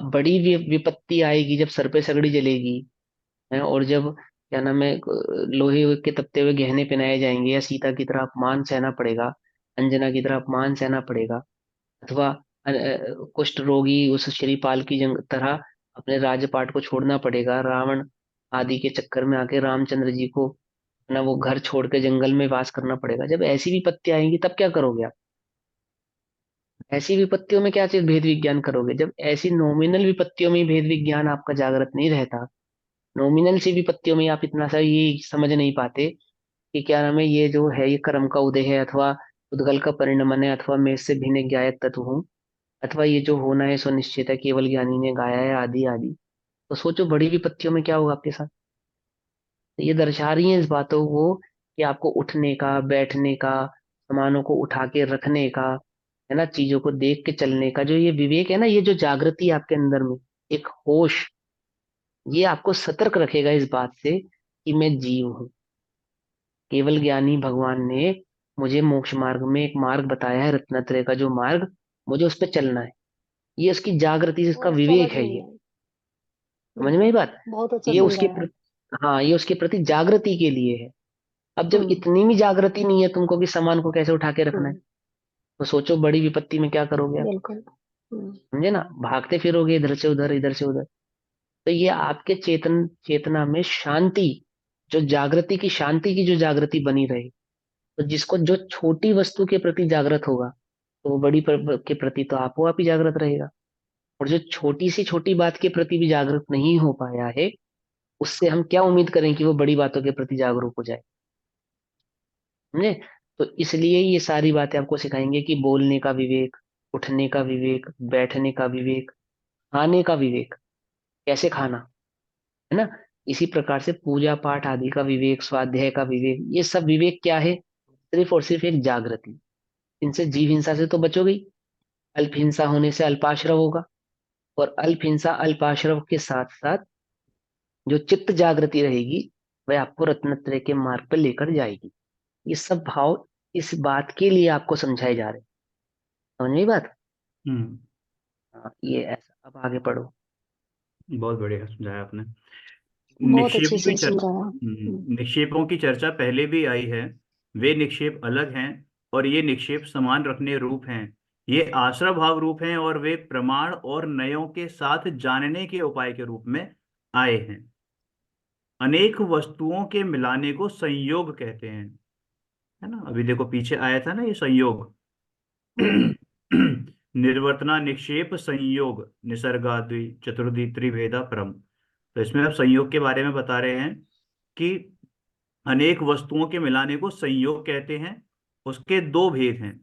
बड़ी विपत्ति आएगी जब सर पे सगड़ी जलेगी, है, और जब क्या नाम है, लोहे के तपते हुए गहने पहनाए जाएंगे, या सीता की तरह अपमान सहना पड़ेगा, अंजना की तरह अपमान सहना पड़ेगा, अथवा कुष्ठ रोगी उस श्रीपाल की तरह अपने राजपाट को छोड़ना पड़ेगा, रावण आदि के चक्कर में आके रामचंद्र जी को ना वो घर छोड़ के जंगल में वास करना पड़ेगा। जब ऐसी विपत्ति आएंगी तब क्या करोगे आप? ऐसी विपत्तियों में क्या चीज भेद विज्ञान करोगे? जब ऐसी नॉमिनल विपत्तियों में ही भेद विज्ञान आपका जागृत नहीं रहता, नॉमिनल सी विपत्तियों में आप इतना सा ये समझ नहीं पाते कि क्या नाम है, ये जो है ये कर्म का उदय है, अथवा उद्गल का परिणमन है, अथवा मैं इससे भिन्न ज्ञायक तत्व हूँ, अथवा ये जो होना है सो निश्चित है, केवल ज्ञानी ने गाया है, आदि आदि। तो सोचो बड़ी विपत्तियों में क्या होगा आपके साथ। तो ये दर्शा रही है इस बातों को कि आपको उठने का, बैठने का, सामानों को उठा के रखने का, है ना, चीजों को देख के चलने का जो ये विवेक है ना, ये जो जागृति है आपके अंदर में, एक होश, ये आपको सतर्क रखेगा इस बात से कि मैं जीव हूँ। केवल ज्ञानी भगवान ने मुझे मोक्ष मार्ग में एक मार्ग बताया है, रत्नत्रय का जो मार्ग, मुझे उस पर चलना है। ये उसकी जागृति, इसका वो विवेक समझ है नहीं ये। आई। समझ में आई बात? बहुत अच्छा ये उसके समझाया। हाँ, ये उसके प्रति जागृति के लिए है। अब जब हम्म इतनी भी जागृति नहीं है तुमको कि सामान को कैसे उठा के रखना है, हम्म तो सोचो बड़ी विपत्ति में क्या करोगे आप। बिल्कुल। समझे ना, भागते फिरोगे इधर से उधर, इधर से उधर। तो ये आपके चेतना में शांति, जो जागृति की, शांति की जो जागृति बनी रहे, तो जिसको जो छोटी वस्तु के प्रति जागृत होगा, तो वो बड़ी के प्रति तो आपो आप ही जागृत रहेगा। और जो छोटी सी छोटी बात के प्रति भी जागरूक नहीं हो पाया है, उससे हम क्या उम्मीद करें कि वो बड़ी बातों के प्रति जागरूक हो जाए। समझे? तो इसलिए ये सारी बातें आपको सिखाएंगे कि बोलने का विवेक, उठने का विवेक, बैठने का विवेक, खाने का विवेक, कैसे खाना, है ना, इसी प्रकार से पूजा पाठ आदि का विवेक, स्वाध्याय का विवेक, ये सब विवेक क्या है? सिर्फ और सिर्फ एक जागृति। इनसे जीव हिंसा से तो बचोगे ही, अल्प हिंसा होने से अल्पाश्रव होगा, और अल्प हिंसा अल्पाश्रव के साथ साथ जो चित्त जागृति रहेगी, वह आपको रत्नत्रय के मार्ग पर लेकर जाएगी। ये सब भाव इस बात के लिए आपको समझाए जा रहे हैं। समझ में आई बात? हम्म। हाँ, ये ऐसा। अब आगे पढ़ो। बहुत बढ़िया समझाया आपने। बहुत अच्छे निक्षेपों की से समझाया। निक्षेपों की चर्चा पहले भी आई है। वे निक्षेप अलग हैं और ये निक्षेप समान रखने रूप हैं। ये आश्रय भाव रूप हैं और वे प्रमाण और नयों के साथ जानने के उपाय के रूप में आए हैं। अनेक वस्तुओं के मिलाने को संयोग कहते हैं, है ना। अभी देखो पीछे आया था ना ये संयोग। हम्म निर्वर्तना निक्षेप संयोग निसर्गादि चतुर्दि त्रिभेदा परम। तो इसमें आप संयोग के बारे में बता रहे हैं कि अनेक वस्तुओं के मिलाने को संयोग कहते हैं। उसके दो भेद हैं,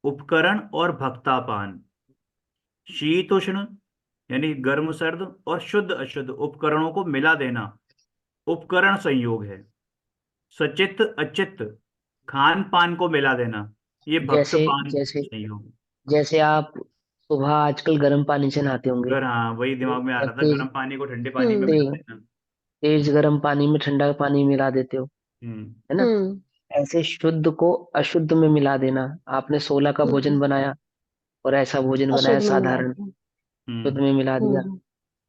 उपकरण और भक्तापान। शीत उष्ण यानी गर्म सर्द और शुद्ध अशुद्ध उपकरणों को मिला देना उपकरण संयोग है। सचित अचित खान पान को मिला देना ये भक्त जैसे पान जैसे संयोग है। जैसे आप सुबह आजकल गर्म पानी से नहाते होंगे, हाँ, वही दिमाग में आ या रहा था, तेज गर्म पानी को ठंडे पानी में मिला हम्म तेज देना। तेज गर्म पानी में ठंडा पानी मिला देते हो, हम्म। है ना। हम्म ऐसे शुद्ध को अशुद्ध में मिला देना। आपने 16 का भोजन हम्म बनाया और ऐसा भोजन बनाया अशुद्ध में मिला साधारण, दिया। शुद्ध में मिला दिया, हम्म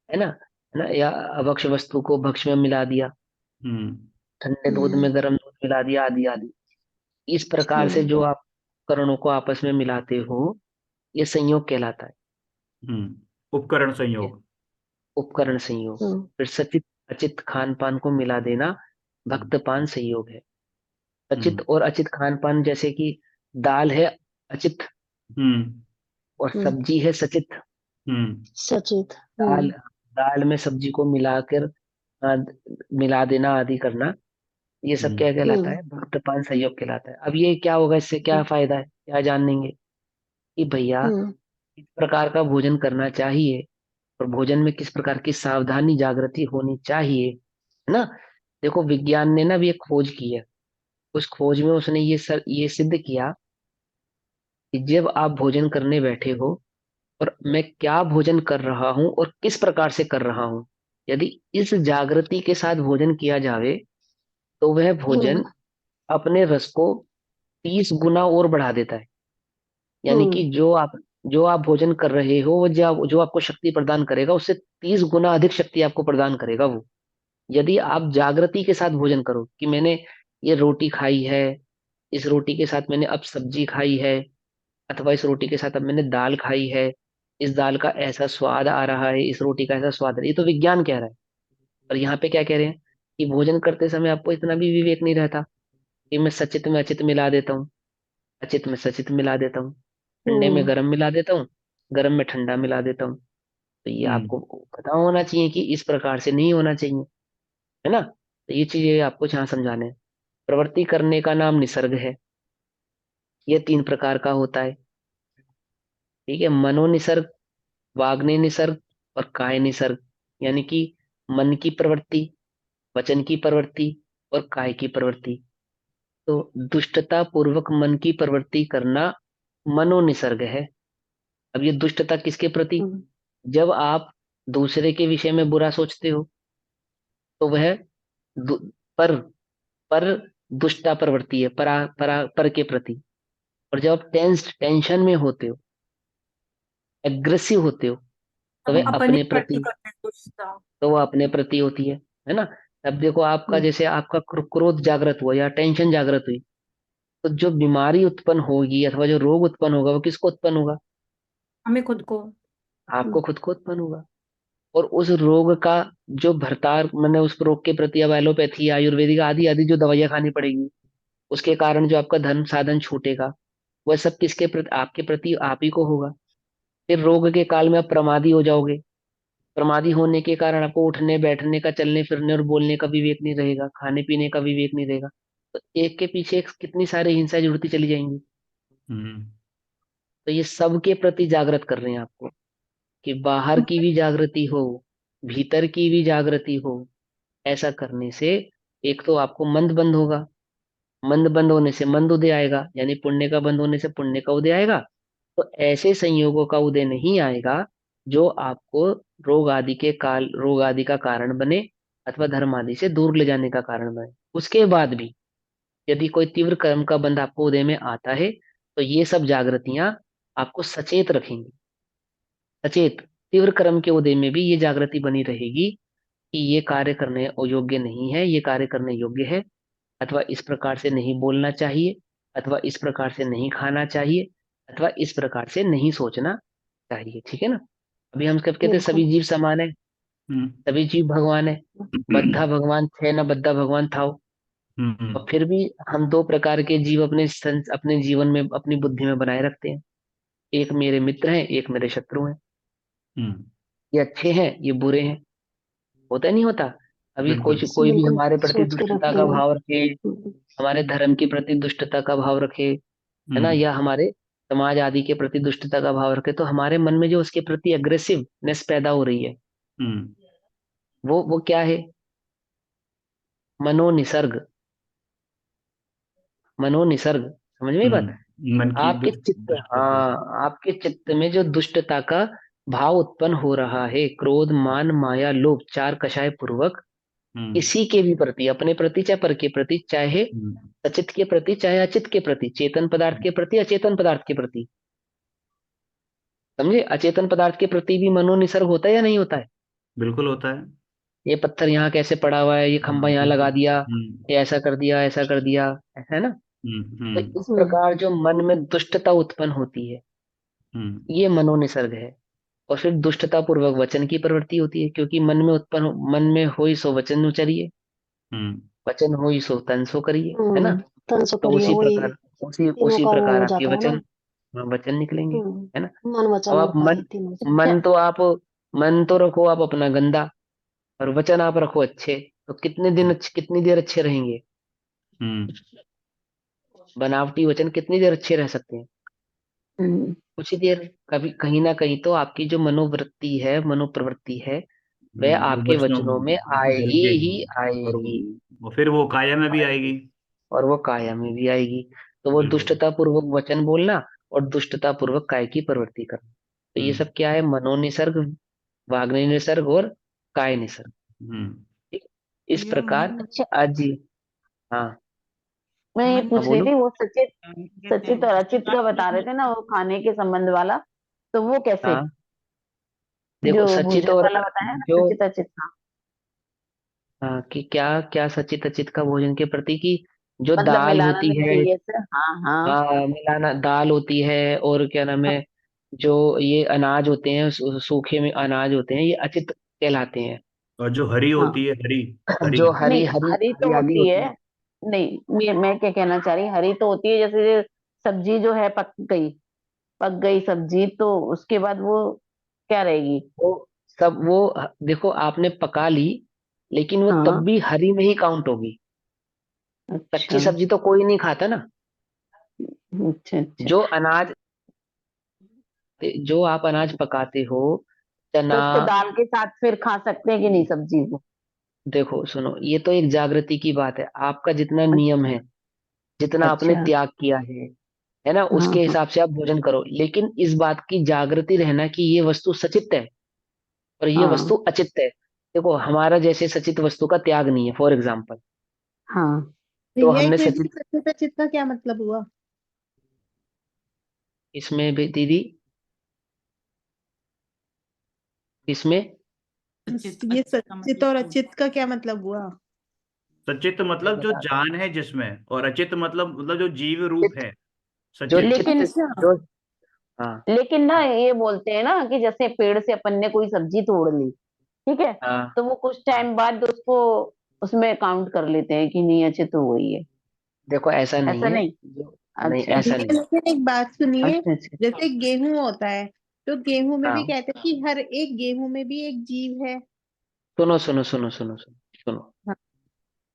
है ना, या अभक्ष वस्तु को भक्ष में मिला दिया, हम्म। ठंडे दूध हम्म में गर्म दूध मिला दिया, आदि आदि। इस प्रकार से हम्म जो आप करणों को आपस में मिलाते हो, ये संयोग कहलाता है। उपकरण ठीक है? संयोग। उपकरण संयोग। हम्म फिर सचित अचित खान पान को मिला देना हम्म। भक्तपान संयोग है। हम्म। अचित और अचित खान पान, जैसे कि दाल है अचित हम्म। और हम्म सब्जी है सचित। हम्म। सचेत। दाल दाल में सब्जी को मिलाकर आ, मिला देना, आदि करना, ये सब हम्म। क्या कहलाता हम्म है? भक्तपान संयोग कहलाता है। अब ये क्या होगा, इससे क्या फायदा है, क्या जानेंगे कि भैया हम्म किस प्रकार का भोजन करना चाहिए, और भोजन में किस प्रकार की सावधानी जागृति होनी चाहिए, है ना। देखो विज्ञान ने ना भी एक खोज की है। उस खोज में उसने ये सिद्ध किया कि जब आप भोजन करने बैठे हो, और मैं क्या भोजन कर रहा हूं और किस प्रकार से कर रहा हूं, यदि इस जागृति के साथ भोजन किया जावे, तो वह हम्म भोजन अपने रस को 30 गुना और बढ़ा देता है। यानी कि जो आप भोजन कर रहे हो, वो जो आपको शक्ति प्रदान करेगा, उससे 30 गुना अधिक शक्ति आपको प्रदान करेगा वो, यदि आप जागृति के साथ भोजन करो कि मैंने ये रोटी खाई है, इस रोटी के साथ मैंने अब सब्जी खाई है, अथवा इस रोटी के साथ अब मैंने दाल खाई है, इस दाल का ऐसा स्वाद आ रहा है, इस रोटी का ऐसा स्वाद आ रहा है, ये तो विज्ञान कह रहा है। और यहाँ पे क्या कह रहे हैं कि भोजन करते समय आपको इतना भी विवेक नहीं रहता कि मैं सचित में अचित मिला देता हूँ, अचित में सचित मिला देता हूँ, ठंडे में गर्म मिला देता हूँ, गर्म में ठंडा मिला देता हूँ। तो ये हम्म आपको पता होना चाहिए कि इस प्रकार से नहीं होना चाहिए, है ना। तो ये चीजें आपको यहाँ समझाने हैं। प्रवृत्ति करने का नाम निसर्ग है। ये 3 प्रकार का होता है, ठीक है। मनो निसर्ग, वाग्ने निसर्ग और काय निसर्ग। यानी कि मन की प्रवृत्ति, वचन की प्रवृत्ति और काय की प्रवृत्ति। तो दुष्टता पूर्वक मन की प्रवृत्ति करना मनो निसर्ग है। अब ये दुष्टता किसके प्रति? जब आप दूसरे के विषय में बुरा सोचते हो तो वह दु, पर पर दुष्टता प्रवृत्ति है, पर के प्रति। और जब आप टेंशन में होते हो, एग्रेसिव होते हो, तो हम वह अपने अपने प्रति प्रति, करते हैं दुष्टता। तो वो अपने प्रति होती है ना। अब देखो आपका जैसे आपका क्रोध जागृत हुआ या टेंशन जागृत हुई, तो जो बीमारी उत्पन्न होगी अथवा जो रोग उत्पन्न होगा वो किसको उत्पन्न होगा? हमें खुद को। आपको खुद को उत्पन्न होगा। और उस रोग का जो भरतार, मैंने उस रोग के प्रति अब एलोपैथी आयुर्वेदिक आदि आदि जो दवाइयां खानी पड़ेगी, उसके कारण जो आपका धन साधन छूटेगा, वह सब किसके प्रति? आपके प्रति आप ही को होगा। फिर रोग के काल में आप प्रमादी हो जाओगे। प्रमादी होने के कारण आपको उठने बैठने का, चलने फिरने और बोलने का विवेक नहीं रहेगा, खाने पीने का विवेक नहीं रहेगा। तो एक के पीछे एक कितनी सारी हिंसा जुड़ती चली जाएंगी। हम्म तो ये सबके प्रति जागृत कर रहे हैं आपको कि बाहर की भी जागृति हो, भीतर की भी जागृति हो। ऐसा करने से एक तो आपको मंद बंद होगा, मंद बंद होने से मंद उदय आएगा, यानी पुण्य का बंद होने से पुण्य का उदय आएगा। तो ऐसे संयोगों का उदय नहीं आएगा जो आपको रोग आदि का कारण बने अथवा धर्म आदि से दूर ले जाने का कारण बने। उसके बाद भी यदि कोई तीव्र कर्म का बंध आपको उदय में आता है, तो ये सब जागृतियां आपको सचेत रखेंगी। सचेत तीव्र कर्म के उदय में भी ये जागृति बनी रहेगी कि ये कार्य करने योग्य नहीं है, ये कार्य करने योग्य है, अथवा इस प्रकार से नहीं बोलना चाहिए, अथवा इस प्रकार से नहीं खाना चाहिए, अथवा इस प्रकार से नहीं सोचना चाहिए, ठीक है ना। अभी हम कब कहते हैं सभी जीव समान है, हम्म सभी जीव भगवान है। बद्धा भगवान थे ना बद्धा भगवान था। हम्म और फिर भी हम 2 प्रकार के जीव अपने जीवन में अपनी बुद्धि में बनाए रखते हैं। एक मेरे मित्र हैं, एक मेरे शत्रु हैं। हम्म ये अच्छे हैं, ये बुरे हैं। होता नहीं होता? अभी बिल्कुल। कोई भी हमारे प्रति दुष्टता का भाव रखे, हमारे धर्म के प्रति दुष्टता का भाव रखे, है ना, हम्म या हमारे समाज आदि के प्रति दुष्टता का भाव रखे, तो हमारे मन में जो उसके प्रति अग्रेसिवनेस पैदा हो रही है, हम्म वो क्या है? मनोनिसर्ग। मनोनिसर्ग, समझ में ये बात? मन की आपके चित्त, दुष्टता। हाँ, आपके चित्त में जो दुष्टता का भाव उत्पन्न हो रहा है, क्रोध मान माया लोभ 4 कषाय पूर्वक, हम्म किसी के भी प्रति, अपने प्रति चाहे पर के प्रति, चाहे हम्म सचित के प्रति चाहे अचित के प्रति, चेतन पदार्थ के प्रति अचेतन पदार्थ के प्रति, समझे, अचेतन पदार्थ के प्रति भी मनोनिसर्ग होता है या नहीं होता है? बिल्कुल होता है। ये पत्थर यहाँ कैसे पड़ा हुआ है, ये खंभा यहाँ लगा बिल्कुल। दिया, ये ऐसा कर दिया, ऐसा कर दिया, ऐसा है ना। तो हम्म इस प्रकार जो मन में दुष्टता उत्पन्न होती है, हम्म ये मनोनिसर्ग है। और फिर दुष्टता पूर्वक वचन की प्रवृत्ति होती है, क्योंकि मन में होई सो वचन उचरिए, हम्म वचन होई सो तन सो करिए, है ना। तन तो सुकड़िए उसी वही प्रकार तीनों उसी का वो प्रकार हो आपके जाता है ना। वचन निकलेंगे, है ना। मन अब वचन और आप काया तीनों से क्या। मन तो आप मन तो रखो आप अपना गंदा, और वचन आप रखो अच्छे, तो कितनी देर अच्छे रहेंगे? हम्म बनावटी वचन कितनी देर अच्छे रह सकते हैं? हम्म कुछ ही देर। कभी कहीं ना कहीं तो आपकी जो मनोवृत्ति है, मनोप्रवृत्ति है, वह वो आपके वचनों वचनों में में आएगी ही झलकेगी। और आएगी। फिर वो काया में भी आएगी। और वो काया में भी आएगी। तो वो बिल्कुल। दुष्टता पूर्वक वचन बोलना और दुष्टता पूर्वक काय की प्रवृत्ति करना, तो ये हम्म सब क्या है? मनोनिसर्ग, वाग्नि निसर्ग और काय निसर्ग। हम्म ठीक? इस ये प्रकार मन अच्छा, आज, हाँ, मैं ये मन हाँ पूछ रही बोलो। थी, वो सचित कहते सचित हैं और अचित का बता रहे थे ना, वो खाने के संबंध वाला, तो वो कैसे? हाँ देखो जो सचित भोजन और वाला बताया ना, जो, सचित अचित का, हाँ, कि क्या क्या सचित अचित का भोजन के प्रति की जो मतलब दाल मिलाना होती नहीं है, चाहिए से, हाँ हाँ। हाँ मिलाना, दाल होती है और क्या नाम है, जो ये अनाज होते हैं, सूखे में अनाज होते हैं, ये अचित कहलाते हैं। और जो हरी हाँ, होती है, हरी, हरी। जो हरी नहीं हरी हरी तो हरियाली होती होती है। है। नहीं, मैं क्या कहना चाह रही, हरी तो होती है, जैसे ये सब्जी जो है पक गई सब्जी, तो उसके बाद वो क्या रहेगी? वो सब वो देखो, आपने पका ली, लेकिन वो हाँ। तब भी हरी में ही काउंट होगी। कच्ची अच्छा सब्जी तो कोई नहीं खाता ना। अच्छा अच्छा। जो अनाज जो आप अनाज पकाते हो, तो चना। उसको दाल के साथ फिर खा सकते हैं कि नहीं सब्जी को? देखो सुनो, ये तो एक जागृति की बात है, आपका जितना नियम है, जितना आपने अच्छा। त्याग किया है ना, हाँ उसके हाँ हिसाब से आप भोजन करो, लेकिन इस बात की जागृति रहना कि ये वस्तु सचित है और ये वस्तु हाँ अचित है। देखो, हमारा जैसे सचित वस्तु का त्याग नहीं है, फॉर एग्जाम्पल। हाँ। तो भैया हमने एक मिनट, सचित, सचित चित का क्या मतलब हुआ? इसमें भी दीदी, इसमें अचित ये अचित का सचित और मतलब अचित का क्या मतलब हुआ? सचित मैं मतलब जो बता जान है जिसमें, और अचित मतलब जो जीव रूप चित, है, जो सचित। चित्त, लेकिन अच्छा। जो, हाँ लेकिन ना ये बोलते हैं ना कि जैसे पेड़ से अपन ने कोई सब्जी तोड़ ली, ठीक है, हाँ तो वो कुछ टाइम बाद उसको उसमें काउंट कर लेते हैं कि नहीं अच्छे तो हुई है। देखो ऐसा नहीं ऐसा है। नहीं? नहीं, अच्छा ऐसा भैया नहीं। लेकिन एक बात सुनिए, अच्छा अच्छा। जैसे गेहूं होता है, तो गेहूं में भी हाँ, कहते हैं कि हर एक गेहूं में भी एक जीव है। सुनो सुनो सुनो सुनो सुनो सुनो, हाँ।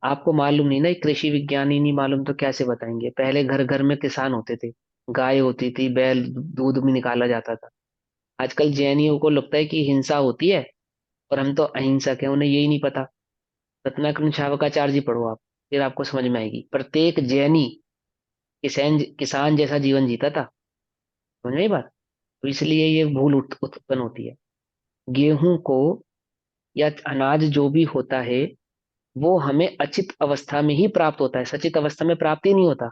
आपको मालूम नहीं ना, कृषि विज्ञान ही नहीं मालूम तो कैसे बताएंगे। पहले घर घर में किसान होते थे, गाय होती थी, बैल, दूध भी निकाला जाता था। आजकल जैनियों को लगता है कि हिंसा होती है और हम तो अहिंसक हैं, उन्हें यही नहीं पता। रत्नाकरण शावकाचार्य जी पढ़ो आप, फिर आपको समझ में आएगी। प्रत्येक जैनी किसान किसान जैसा जीवन जीता था। समझ में आई बात? तो इसलिए ये भूल उत्पन्न होती है। गेहूं को या अनाज जो भी होता है, वो हमें अचित अवस्था में ही प्राप्त होता है, सचित अवस्था में प्राप्त ही नहीं होता।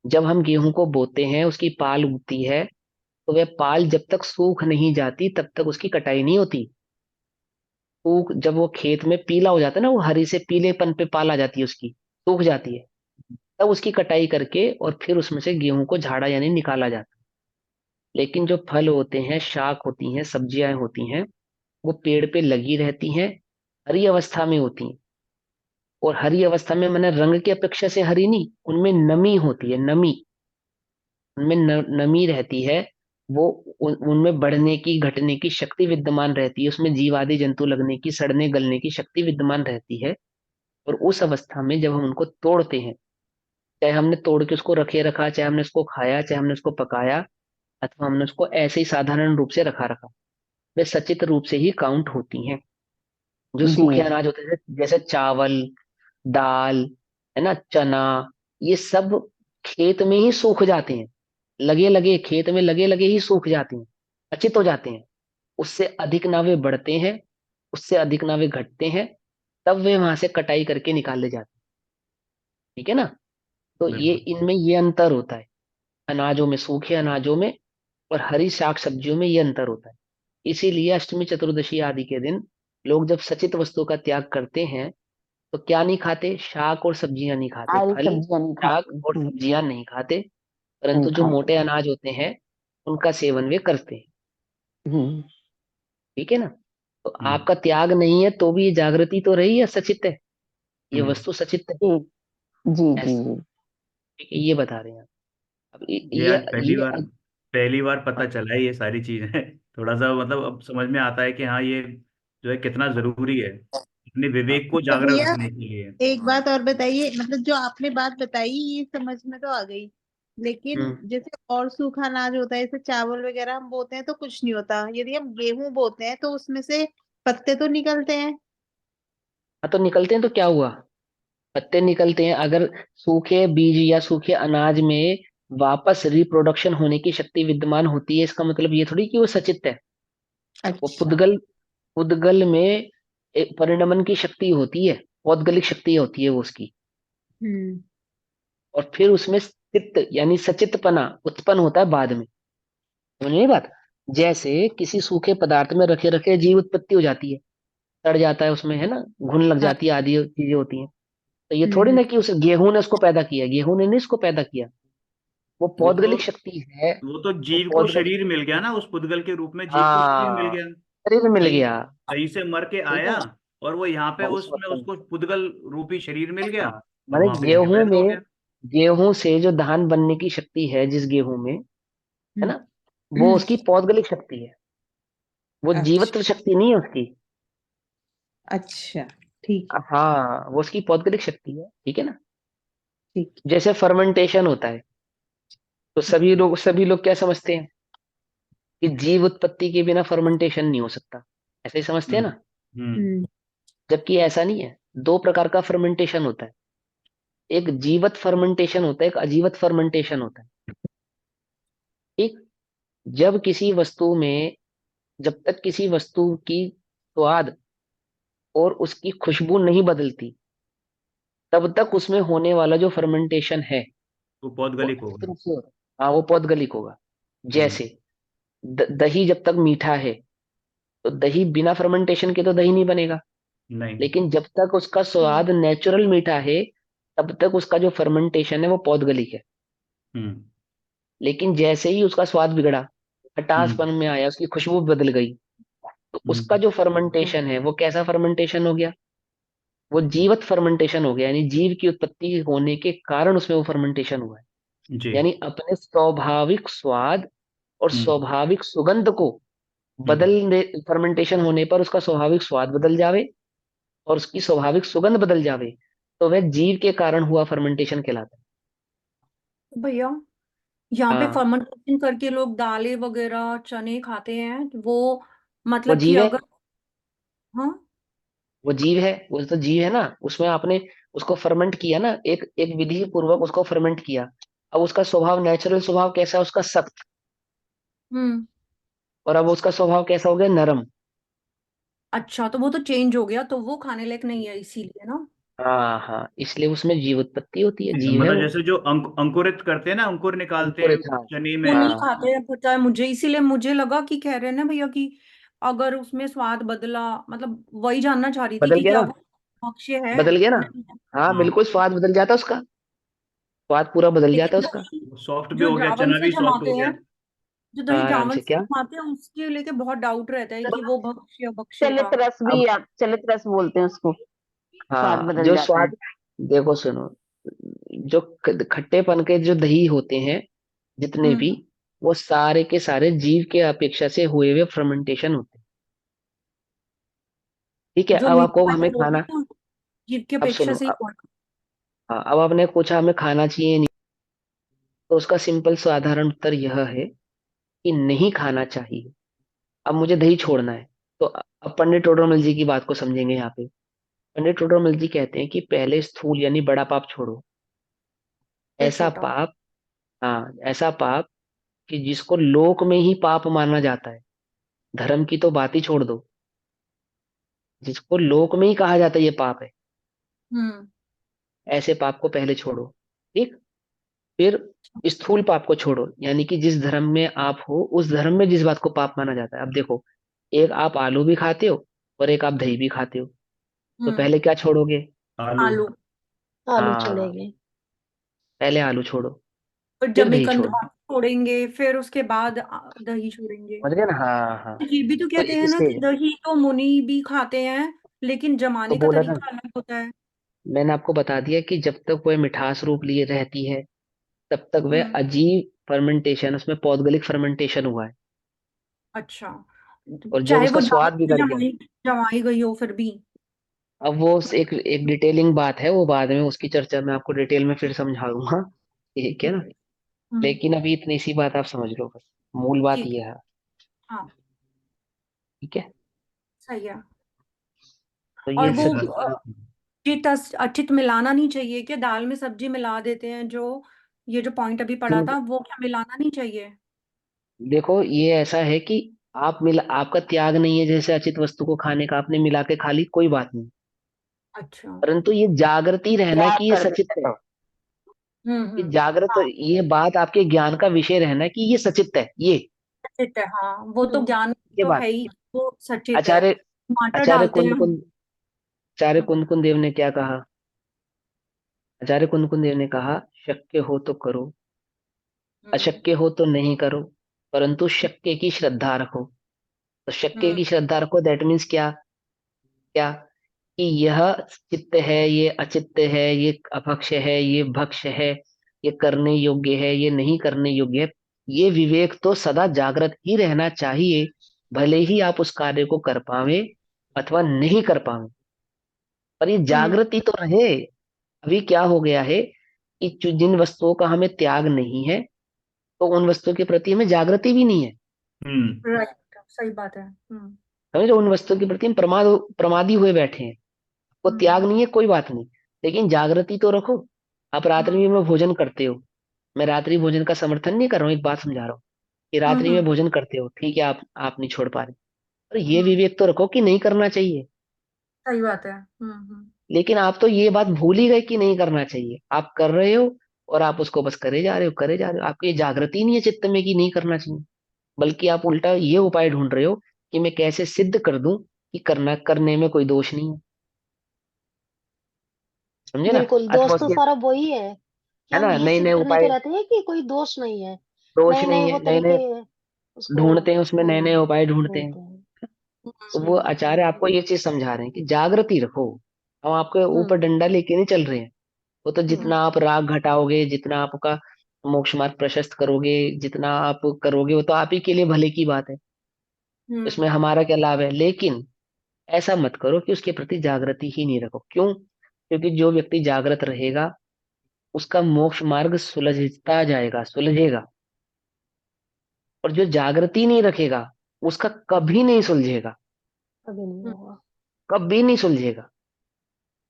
जब हम गेहूं को बोते हैं, उसकी पाल उगती है, तो वह पाल जब तक सूख नहीं जाती तब तक उसकी कटाई नहीं होती। सूख, जब वो खेत में पीला हो जाता है ना, वो हरी से पीलेपन पे पाल आ जाती है उसकी, सूख जाती है, तब उसकी कटाई करके और फिर उसमें से गेहूं को झाड़ा यानी निकाला जाता है। लेकिन जो फल होते हैं, शाक होती हैं, सब्जियां होती हैं, वो पेड़ पे लगी रहती हैं, हरी अवस्था में होती हैं। और हरी अवस्था में मैंने रंग की अपेक्षा से हरी नहीं, उनमें नमी होती है, नमी, उनमें नमी रहती है। वो उनमें बढ़ने की, घटने की शक्ति विद्यमान रहती है, उसमें जीव आदि जंतु लगने की, सड़ने गलने की शक्ति विद्यमान रहती है। और उस अवस्था में जब हम उनको तोड़ते हैं, चाहे हमने तोड़ के उसको रखे रखा, चाहे हमने उसको खाया, चाहे हमने उसको पकाया, अथवा हमने उसको ऐसे ही साधारण रूप से रखा रखा, वे सचित रूप से ही काउंट होती हैं। जो जी। सूखे अनाज होते हैं, जैसे चावल, दाल, है ना, चना, ये सब खेत में ही सूख जाते हैं, लगे लगे खेत में लगे लगे ही सूख जाते हैं, अचित हो जाते हैं। उससे अधिक ना वे बढ़ते हैं, उससे अधिक ना वे घटते हैं, तब वे वहां से कटाई करके निकाले जाते हैं। ठीक है ना? तो ये, बिल्कुल। इनमें ये अंतर होता है, अनाजों में, सूखे अनाजों में और हरी शाक सब्जियों में ये अंतर होता है। इसीलिए अष्टमी चतुर्दशी आदि के दिन लोग जब सचित वस्तु का त्याग करते हैं, तो क्या नहीं खाते? शाक और सब्जियां नहीं खाते, हरी फल, सब्जियां नहीं शाक खाते। और सब्जियां नहीं खाते। नहीं परंतु जो खाते। मोटे अनाज होते हैं, उनका सेवन वे करते हैं। हम्म। ठीक है ना? तो हम्म। आपका त्याग नहीं है तो भी ये जागृति तो रही है, सचित है, ये हम्म। वस्तु सचित है। जी जी जी ऐसा, जी। ठीक है, ये बता रहे हैं आप। अब ये आज पहली बार पता हाँ, चला है ये सारी चीजें। थोड़ा सा मतलब अब समझ में आता है कि हाँ, ये जो है कितना जरूरी है अपने हाँ, विवेक को तो जागृत भैया रखने के लिए। एक बात और बताइए, मतलब जो आपने बात बताई ये समझ में तो आ गई, लेकिन हम्म। जैसे और सूखा अनाज होता है, जैसे चावल वगैरह हम बोते हैं तो कुछ नहीं होता, यदि हम गेहूं बोते हैं तो उसमें से पत्ते तो निकलते हैं। हाँ, तो निकलते हैं तो क्या हुआ? पत्ते निकलते हैं, अगर सूखे बीज या सूखे अनाज में वापस रिप्रोडक्शन होने की शक्ति विद्यमान होती है, इसका मतलब ये थोड़ी कि वो सचित है। वो अच्छा। पुद्गल, पुद्गल में एक परिणमन की शक्ति होती है, पौद्गलिक शक्ति होती है वो उसकी। हम्म। और फिर उसमें चित्त यानी सचितपना उत्पन्न होता है बाद में। समझ नहीं बात? जैसे किसी सूखे पदार्थ में रखे रखे जीव उत्पत्ति हो जाती है, सड़ जाता है उसमें, है ना, घुन लग हाँ। जाती है, आदि चीजें होती हैं। तो ये थोड़ी हम्म। ना कि उस गेहूं ने उसको पैदा किया, गेहूं ने नहीं इसको पैदा किया। वो वो पौद्गलिक तो शक्ति है। वो तो वो जीव को पौद्गलिक, शरीर मिल गया ना, उस पुद्गल के रूप में जीव को शरीर मिल हाँ, गया। शरीर मिल कहीं गया। कहीं से मर के ठीक आया, है। और वो यहाँ पे हाँ, उस उसमें वक्त, उसको पुद्गल रूपी शरीर मिल गया, हाँ, और माने वहां पे जाके गेहूं पैदा हो में, गया। गेहूं से जो धान बनने की शक्ति है जिस गेहूं में, है हम्म, ना, वो उसकी पौद्गलिक शक्ति है। वो अच्छा जीवत्व शक्ति नहीं है उसकी। अच्छा, ठीक है हाँ, वो उसकी पौद्गलिक शक्ति है, ठीक है ना। ठीक जैसे फर्मेंटेशन होता है, तो है। सभी लोग क्या समझते हैं कि जीव उत्पत्ति के बिना फर्मेंटेशन नहीं हो सकता, ऐसे ही समझते हैं हम्म। ना। हम्म। हम्म जबकि ऐसा नहीं है। दो प्रकार का फर्मेंटेशन होता है। एक जीवत फर्मेंटेशन होता है, एक अजीवत फर्मेंटेशन होता है। ठीक। जब किसी वस्तु में, जब तक किसी वस्तु की स्वाद और उसकी खुशबू नहीं बदलती, तब तक उसमें होने वाला जो फर्मेंटेशन है वो वो पौद्गलिक निश्चित होगा। रूप से होगा। हाँ, वो पौद्गलिक होगा। हम्म। जैसे दही जब तक मीठा है, तो दही बिना फर्मेंटेशन के तो दही नहीं बनेगा। नहीं। लेकिन जब तक उसका स्वाद नेचुरल मीठा है, तब तक उसका जो फर्मेंटेशन है वो पौद्गलिक है। हम्म। लेकिन जैसे ही उसका स्वाद बिगड़ा, हम्म। खटासपन में आया, उसकी खुशबू बदल गई, तो उसका हम्म। जो फर्मेंटेशन है वो कैसा फर्मेंटेशन हो गया? वो जीवत फर्मेंटेशन हो गया, यानी जीव की उत्पत्ति होने के कारण उसमें वो फर्मेंटेशन हुआ है। जी। यानी अपने स्वाभाविक स्वाद और हम्म। स्वाभाविक सुगंध को हम्म। बदलने, फर्मेंटेशन होने पर उसका स्वाभाविक स्वाद बदल जावे और उसकी स्वाभाविक सुगंध बदल जावे, तो वह जीव के कारण हुआ फर्मेंटेशन कहलाता है। भैया यहाँ पे हाँ, फर्मेंटेशन करके लोग दालें वगैरह चने खाते हैं, वो वो मतलब कि जीव है। अगर, हाँ, वो जीव है, वो तो जीव है ना। उसमें आपने उसको फर्मेंट किया ना, एक एक विधि पूर्वक उसको फर्मेंट किया। अब उसका स्वभाव, नेचुरल स्वभाव कैसा है उसका? सख्त। हम्म, और अब उसका स्वभाव कैसा हो गया? नरम। अच्छा, तो वो तो चेंज हो गया, तो वो खाने लायक नहीं है इसीलिए ना। हाँ हाँ, इसलिए उसमें जीव उत्पत्ति होती है, जीव है मतलब वो। जैसे जो अंकुरित करते हैं ना, अंकुर निकालते हैं अंकुरित, हाँ। चने वो में। नहीं हाँ, खाते हैं, पता है मुझे, इसीलिए मुझे लगा कि कह रहे हैं ना भैया कि अगर उसमें स्वाद बदला, मतलब वही जानना चाह रही थी बदल कि गया क्या ना, वो भक्ष्य है। बदल गया ना। नहीं है। हाँ, हाँ, बिल्कुल स्वाद बदल जाता है उसका। स्वाद पूरा बदल जाता है लेकिन उसका। दही सॉफ्ट भी जो हो गया, जावन चना से भी सॉफ्ट जमाते हो गया। हैं, जो दही हाँ, आराम जावन से से क्या। जमाते हैं, उसके लेके बहुत डाउट रहता है कि वो भक्ष्य भक्ष्य चलित का। रस भी, अब, आप चलित रस बोलते हैं उसको, स्वाद हाँ, बदल जो जाता है। स्वाद, देखो सुनो, जो खट्टेपन के जो दही होते हैं जितने हम्म, भी, वो सारे के सारे जीव के अपेक्षा से हुए हुए फर्मेंटेशन होते हैं। ठीक है। जो अब मीठे आपको वाले हमें होते खाना, हैं जीव की अब अपेक्षा सुनो, से ही कौन। हाँ, अब आपने पूछा हमें खाना चाहिए नहीं, तो उसका सिंपल साधारण उत्तर यह है कि नहीं खाना चाहिए। अब मुझे दही छोड़ना है, तो अब पंडित टोडरमल जी की बात को समझेंगे यहाँ पे। पंडित टोडरमल जी कहते हैं कि पहले स्थूल यानी बड़ा पाप छोड़ो। फिर ऐसा छोटा। पाप, हाँ, ऐसा पाप कि जिसको लोक में ही पाप माना जाता है, धर्म की तो बात ही छोड़ दो, जिसको लोक में ही कहा जाता है ये पाप है, हम्म, ऐसे पाप को पहले छोड़ो। ठीक। फिर स्थूल पाप को छोड़ो, यानी कि जिस धर्म में आप हो उस धर्म में जिस बात को पाप माना जाता है। अब देखो, एक आप आलू भी खाते हो और एक आप दही भी खाते हो, तो हम्म, पहले क्या छोड़ोगे? आलू। आलू। आलू हाँ, चलेंगे। पहले आलू छोड़ो, और फिर जब दही छोड़ो। छोड़ेंगे, फिर उसके बाद दही छोड़ेंगे। समझ गए ना? हाँ हाँ। ये भी तो तो कहते एक हैं ना कि स्टेज, दही तो मुनि भी खाते हैं, लेकिन तो जमाने का बोला ना, तरीका अलग होता है। मैंने आपको बता दिया कि जब तक वह मिठास रूप लिए रहती है, तब तक वह हम्म, अजीब फर्मेंटेशन, उसमें पौद्गलिक फर्मेंटेशन हुआ है। अच्छा, और जब चाहे वो उसका दाल स्वाद से बिगड़ गया, जमाई जमाई गई हो फिर भी। अब वो एक एक डिटेलिंग बात है, वो बाद में उसकी चर्चा मैं आपको डिटेल में फिर समझाऊंगा। ठीक है ठीक ना। है। हम्म, लेकिन अभी इतनी सी बात आप समझ लो बस, मूल बात ठीक ये है। है। हाँ, ठीक है। सही है। तो और ये वो अच्छा। अचित मिलाना नहीं चाहिए क्या? दाल में सब्जी मिला देते हैं जो, ये जो पॉइंट अभी पढ़ा था, वो क्या मिलाना नहीं चाहिए? देखो, ये ऐसा है कि आप मिला, आपका त्याग नहीं है जैसे अचित वस्तु को खाने का, आपने मिला के खा ली, कोई बात नहीं। अच्छा। परंतु ये जागृति रहना त्याग कि ये कर सचित देते है। हो। ये हम्म, जागृत, ये बात आपके ज्ञान का विषय रहना कि ये सचित है, सचित है, हाँ, वो तो ज्ञान ये तो बात। है ही, वो सचित है। आचार्य टमाटर आचार्य डालते कुंद हैं। कुंद आचार्य कुंद कुंद देव ने क्या कहा? आचार्य कुंद कुंद देव ने कहा, शक्य हो तो करो, अशक्य हो तो नहीं करो, परंतु शक्य की श्रद्धा रखो। तो शक्य की श्रद्धा रखो, दैट मीन्स क्या? क्या कि यह चित्त है, ये अचित्त है, ये अपक्ष है, ये भक्ष है, ये करने योग्य है, ये नहीं करने योग्य है। ये विवेक तो सदा जागृत ही रहना चाहिए, भले ही आप उस कार्य को कर पावे अथवा नहीं कर पावे, पर ये जागृति तो रहे। अभी क्या हो गया है कि जिन वस्तुओं का हमें त्याग नहीं है, तो उन वस्तुओं के प्रति हमें जागृति भी नहीं है। राइट, सही बात है। समझो, उन वस्तुओं के प्रति हम प्रमादी हुए बैठे हैं। वो त्याग नहीं है, कोई बात नहीं, लेकिन जागृति तो रखो। आप रात्रि में भोजन करते हो, मैं रात्रि भोजन का समर्थन नहीं कर रहा हूँ, एक बात समझा रहा हूँ कि रात्रि में भोजन करते हो, ठीक है, आप नहीं छोड़ पा रहे, पर ये विवेक तो रखो कि नहीं करना चाहिए। सही बात है। लेकिन आप तो ये बात भूल ही गए कि नहीं करना चाहिए, आप कर रहे हो और आप उसको बस करे जा रहे हो, करे जा रहे हो। आपको ये जागृति नहीं है चित्त में कि नहीं करना चाहिए, बल्कि आप उल्टा ये उपाय ढूंढ रहे हो कि मैं कैसे सिद्ध कर दूं कि करने में कोई दोष नहीं है। समझे ना? बिल्कुल, अथवा दोष तो सारा वही है कि है हम ना, ये नए सिद्ध नए करने को उपाय, रहते हैं कि कोई दोष नहीं है। दोष नए नए नहीं है, वो नए नए तरीके उसको ढूंढते हैं, उसमें नए नए उपाय ढूंढते हैं। ढूंढते हैं। तो वो आचार्य आपको ये चीज समझा रहे हैं कि जागृति रखो। हम आपके ऊपर डंडा लेके नहीं चल रहे हैं। वो तो जितना आप राग घटाओगे, जितना आपका मोक्ष मार्ग प्रशस्त करोगे, जितना आप करोगे, वो तो आप ही के लिए भले की बात है, इसमें हमारा क्या लाभ है। लेकिन ऐसा मत करो कि उसके प्रति जागृति ही नहीं रखो। क्यों? क्योंकि जो व्यक्ति जागृत रहेगा उसका मोक्ष मार्ग सुलझता जाएगा, सुलझेगा। और जो जागृति नहीं रखेगा उसका कभी नहीं सुलझेगा, कभी नहीं होगा। कभी नहीं सुलझेगा।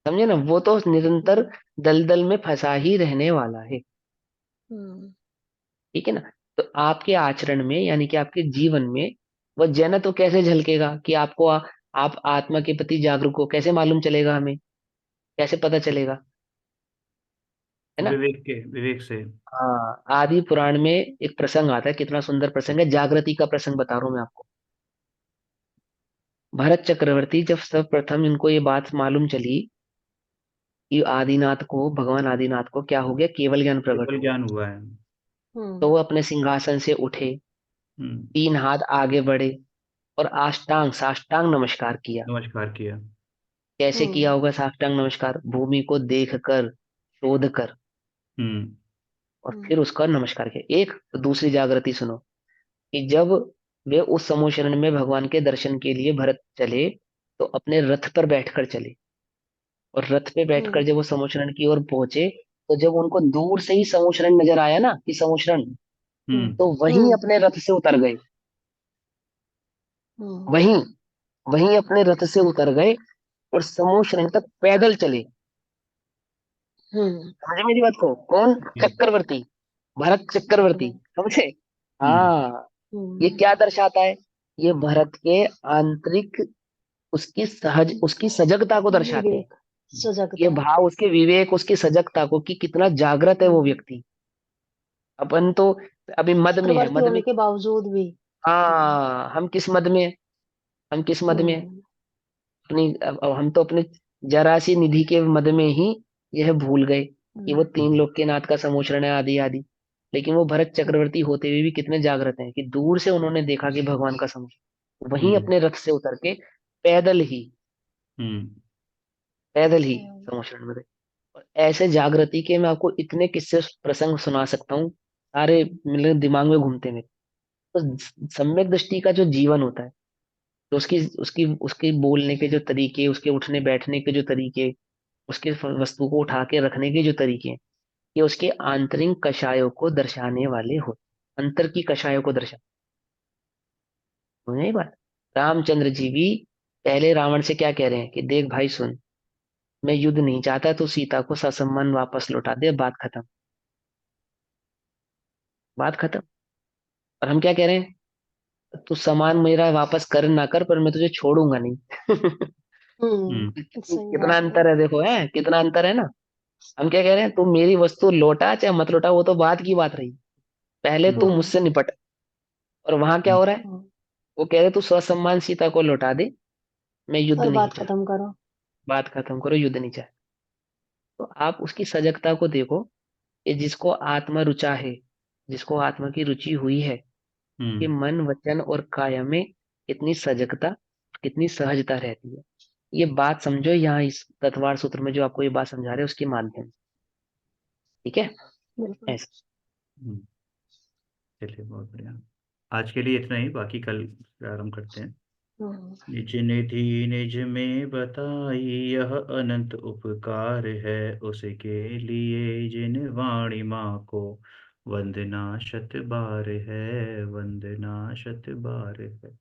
समझे ना? वो तो निरंतर दलदल में फंसा ही रहने वाला है। हम्म ठीक है ना? तो आपके आचरण में, यानी कि आपके जीवन में वह जैन तो कैसे झलकेगा कि आपको आप आत्मा के प्रति जागरूक हो? कैसे मालूम चलेगा हमें? कैसे पता चलेगा? है ना? विवेक से। हाँ, आदि पुराण में एक प्रसंग आता है, कितना सुंदर प्रसंग है, जागृति का प्रसंग बता रहा हूं मैं आपको। भरत चक्रवर्ती जब सर्वप्रथम इनको ये बात मालूम चली कि आदिनाथ को, भगवान आदिनाथ को क्या हो गया, केवल ज्ञान प्रकट केवल हो गया, ज्ञान हुआ है। तो वो अपने सिंहासन से उठे, हम्म 3 हाथ आगे बढ़े और साष्टांग नमस्कार किया। नमस्कार किया। कैसे किया होगा साष्टांग नमस्कार? भूमि को देख कर, शोध कर, हम्म और फिर उसका नमस्कार किया। एक दूसरी जागृति सुनो कि जब वे उस समूह में भगवान के दर्शन के लिए भरत चले, तो अपने रथ पर बैठकर चले, और रथ पे बैठकर जब वो समूह की ओर पहुंचे, तो जब उनको दूर से ही समूह नजर आया ना कि समूह, हम्म तो वहीं अपने रथ से उतर गए। वहीं वहीं अपने रथ से उतर गए और समूह तक पैदल चले। समझे मेरी बात को? कौन? चक्रवर्ती, भरत चक्रवर्ती। समझे? हम्म हाँ, ये क्या दर्शाता है? ये भरत के आंतरिक, उसकी सजगता को दर्शाते हैं। विवेक, ये सजगता। भाव उसके विवेक, उसकी सजगता को, कि कितना जागृत है वो व्यक्ति। अपन तो अभी मद में है, चक्रवर्ती मद में। होने के बावजूद भी। हाँ, हम किस मद में हैं? हम किस मद में हैं? अब हम तो अपने जरा सी निधि के मद में ही यह भूल गए कि वो 3 लोक के नाथ का समोचरण है, आदि आदि। लेकिन वो भरत चक्रवर्ती होते हुए भी कितने जागृत हैं कि दूर से उन्होंने देखा कि भगवान का समोचरण, वहीं हम्म अपने रथ से उतर के पैदल ही, हम्म पैदल ही समोचरण में गए। और ऐसे जागृति के मैं आपको इतने किस्से प्रसंग सुना सकता हूँ, सारे मेरे दिमाग में घूमते हैं। तो सम्यक दृष्टि का जो जीवन होता है, तो उसकी उसकी उसके बोलने के जो तरीके, उसके उठने बैठने के जो तरीके, उसके वस्तु को उठा के रखने के जो तरीके हैं, ये उसके आंतरिक कषायों को दर्शाने वाले होते, अंतर की कषायों को दर्शा। समझे ये बात? रामचंद्र जी भी पहले रावण से क्या कह रहे हैं कि देख भाई सुन, मैं युद्ध नहीं चाहता, तो सीता को ससम्मान वापस लौटा दे, बात खत्म, बात खत्म। और हम क्या कह रहे हैं? तू सामान मेरा वापस कर ना कर, पर मैं तुझे छोड़ूंगा नहीं। सही कितना बात है। अंतर है, देखो, है कितना अंतर है ना। हम क्या कह रहे हैं? तू मेरी वस्तु लौटा चाहे मत लौटा, वो तो बात की बात रही, पहले तू हम्म मुझसे निपट। और वहां क्या हो रहा है? वो कह रहे तू स्वसम्मान सीता को लौटा दे, मैं युद्ध और नहीं बात चाहता, खत्म करो। बात खत्म करो, युद्ध नहीं चाहता। तो आप उसकी सजगता को देखो कि जिसको आत्मा रुचा है, जिसको आत्मा की रुचि हुई है, कि मन वचन और काया में कितनी सजगता, कितनी सहजता रहती है। ये बात समझो यहाँ इस तत्वार सूत्र में जो आपको ये बात समझा रहे हैं उसके माध्यम से, ठीक है? बिल्कुल। ऐसा। चलिए बहुत बढ़िया। आज के लिए इतना ही, बाकी कल प्रारंभ करते हैं। निज निधि निज में बताई यह अनंत उपकार है, उसके लिए जिन वाणी माँ को वंदना शत बार है, वंदना शत बार है।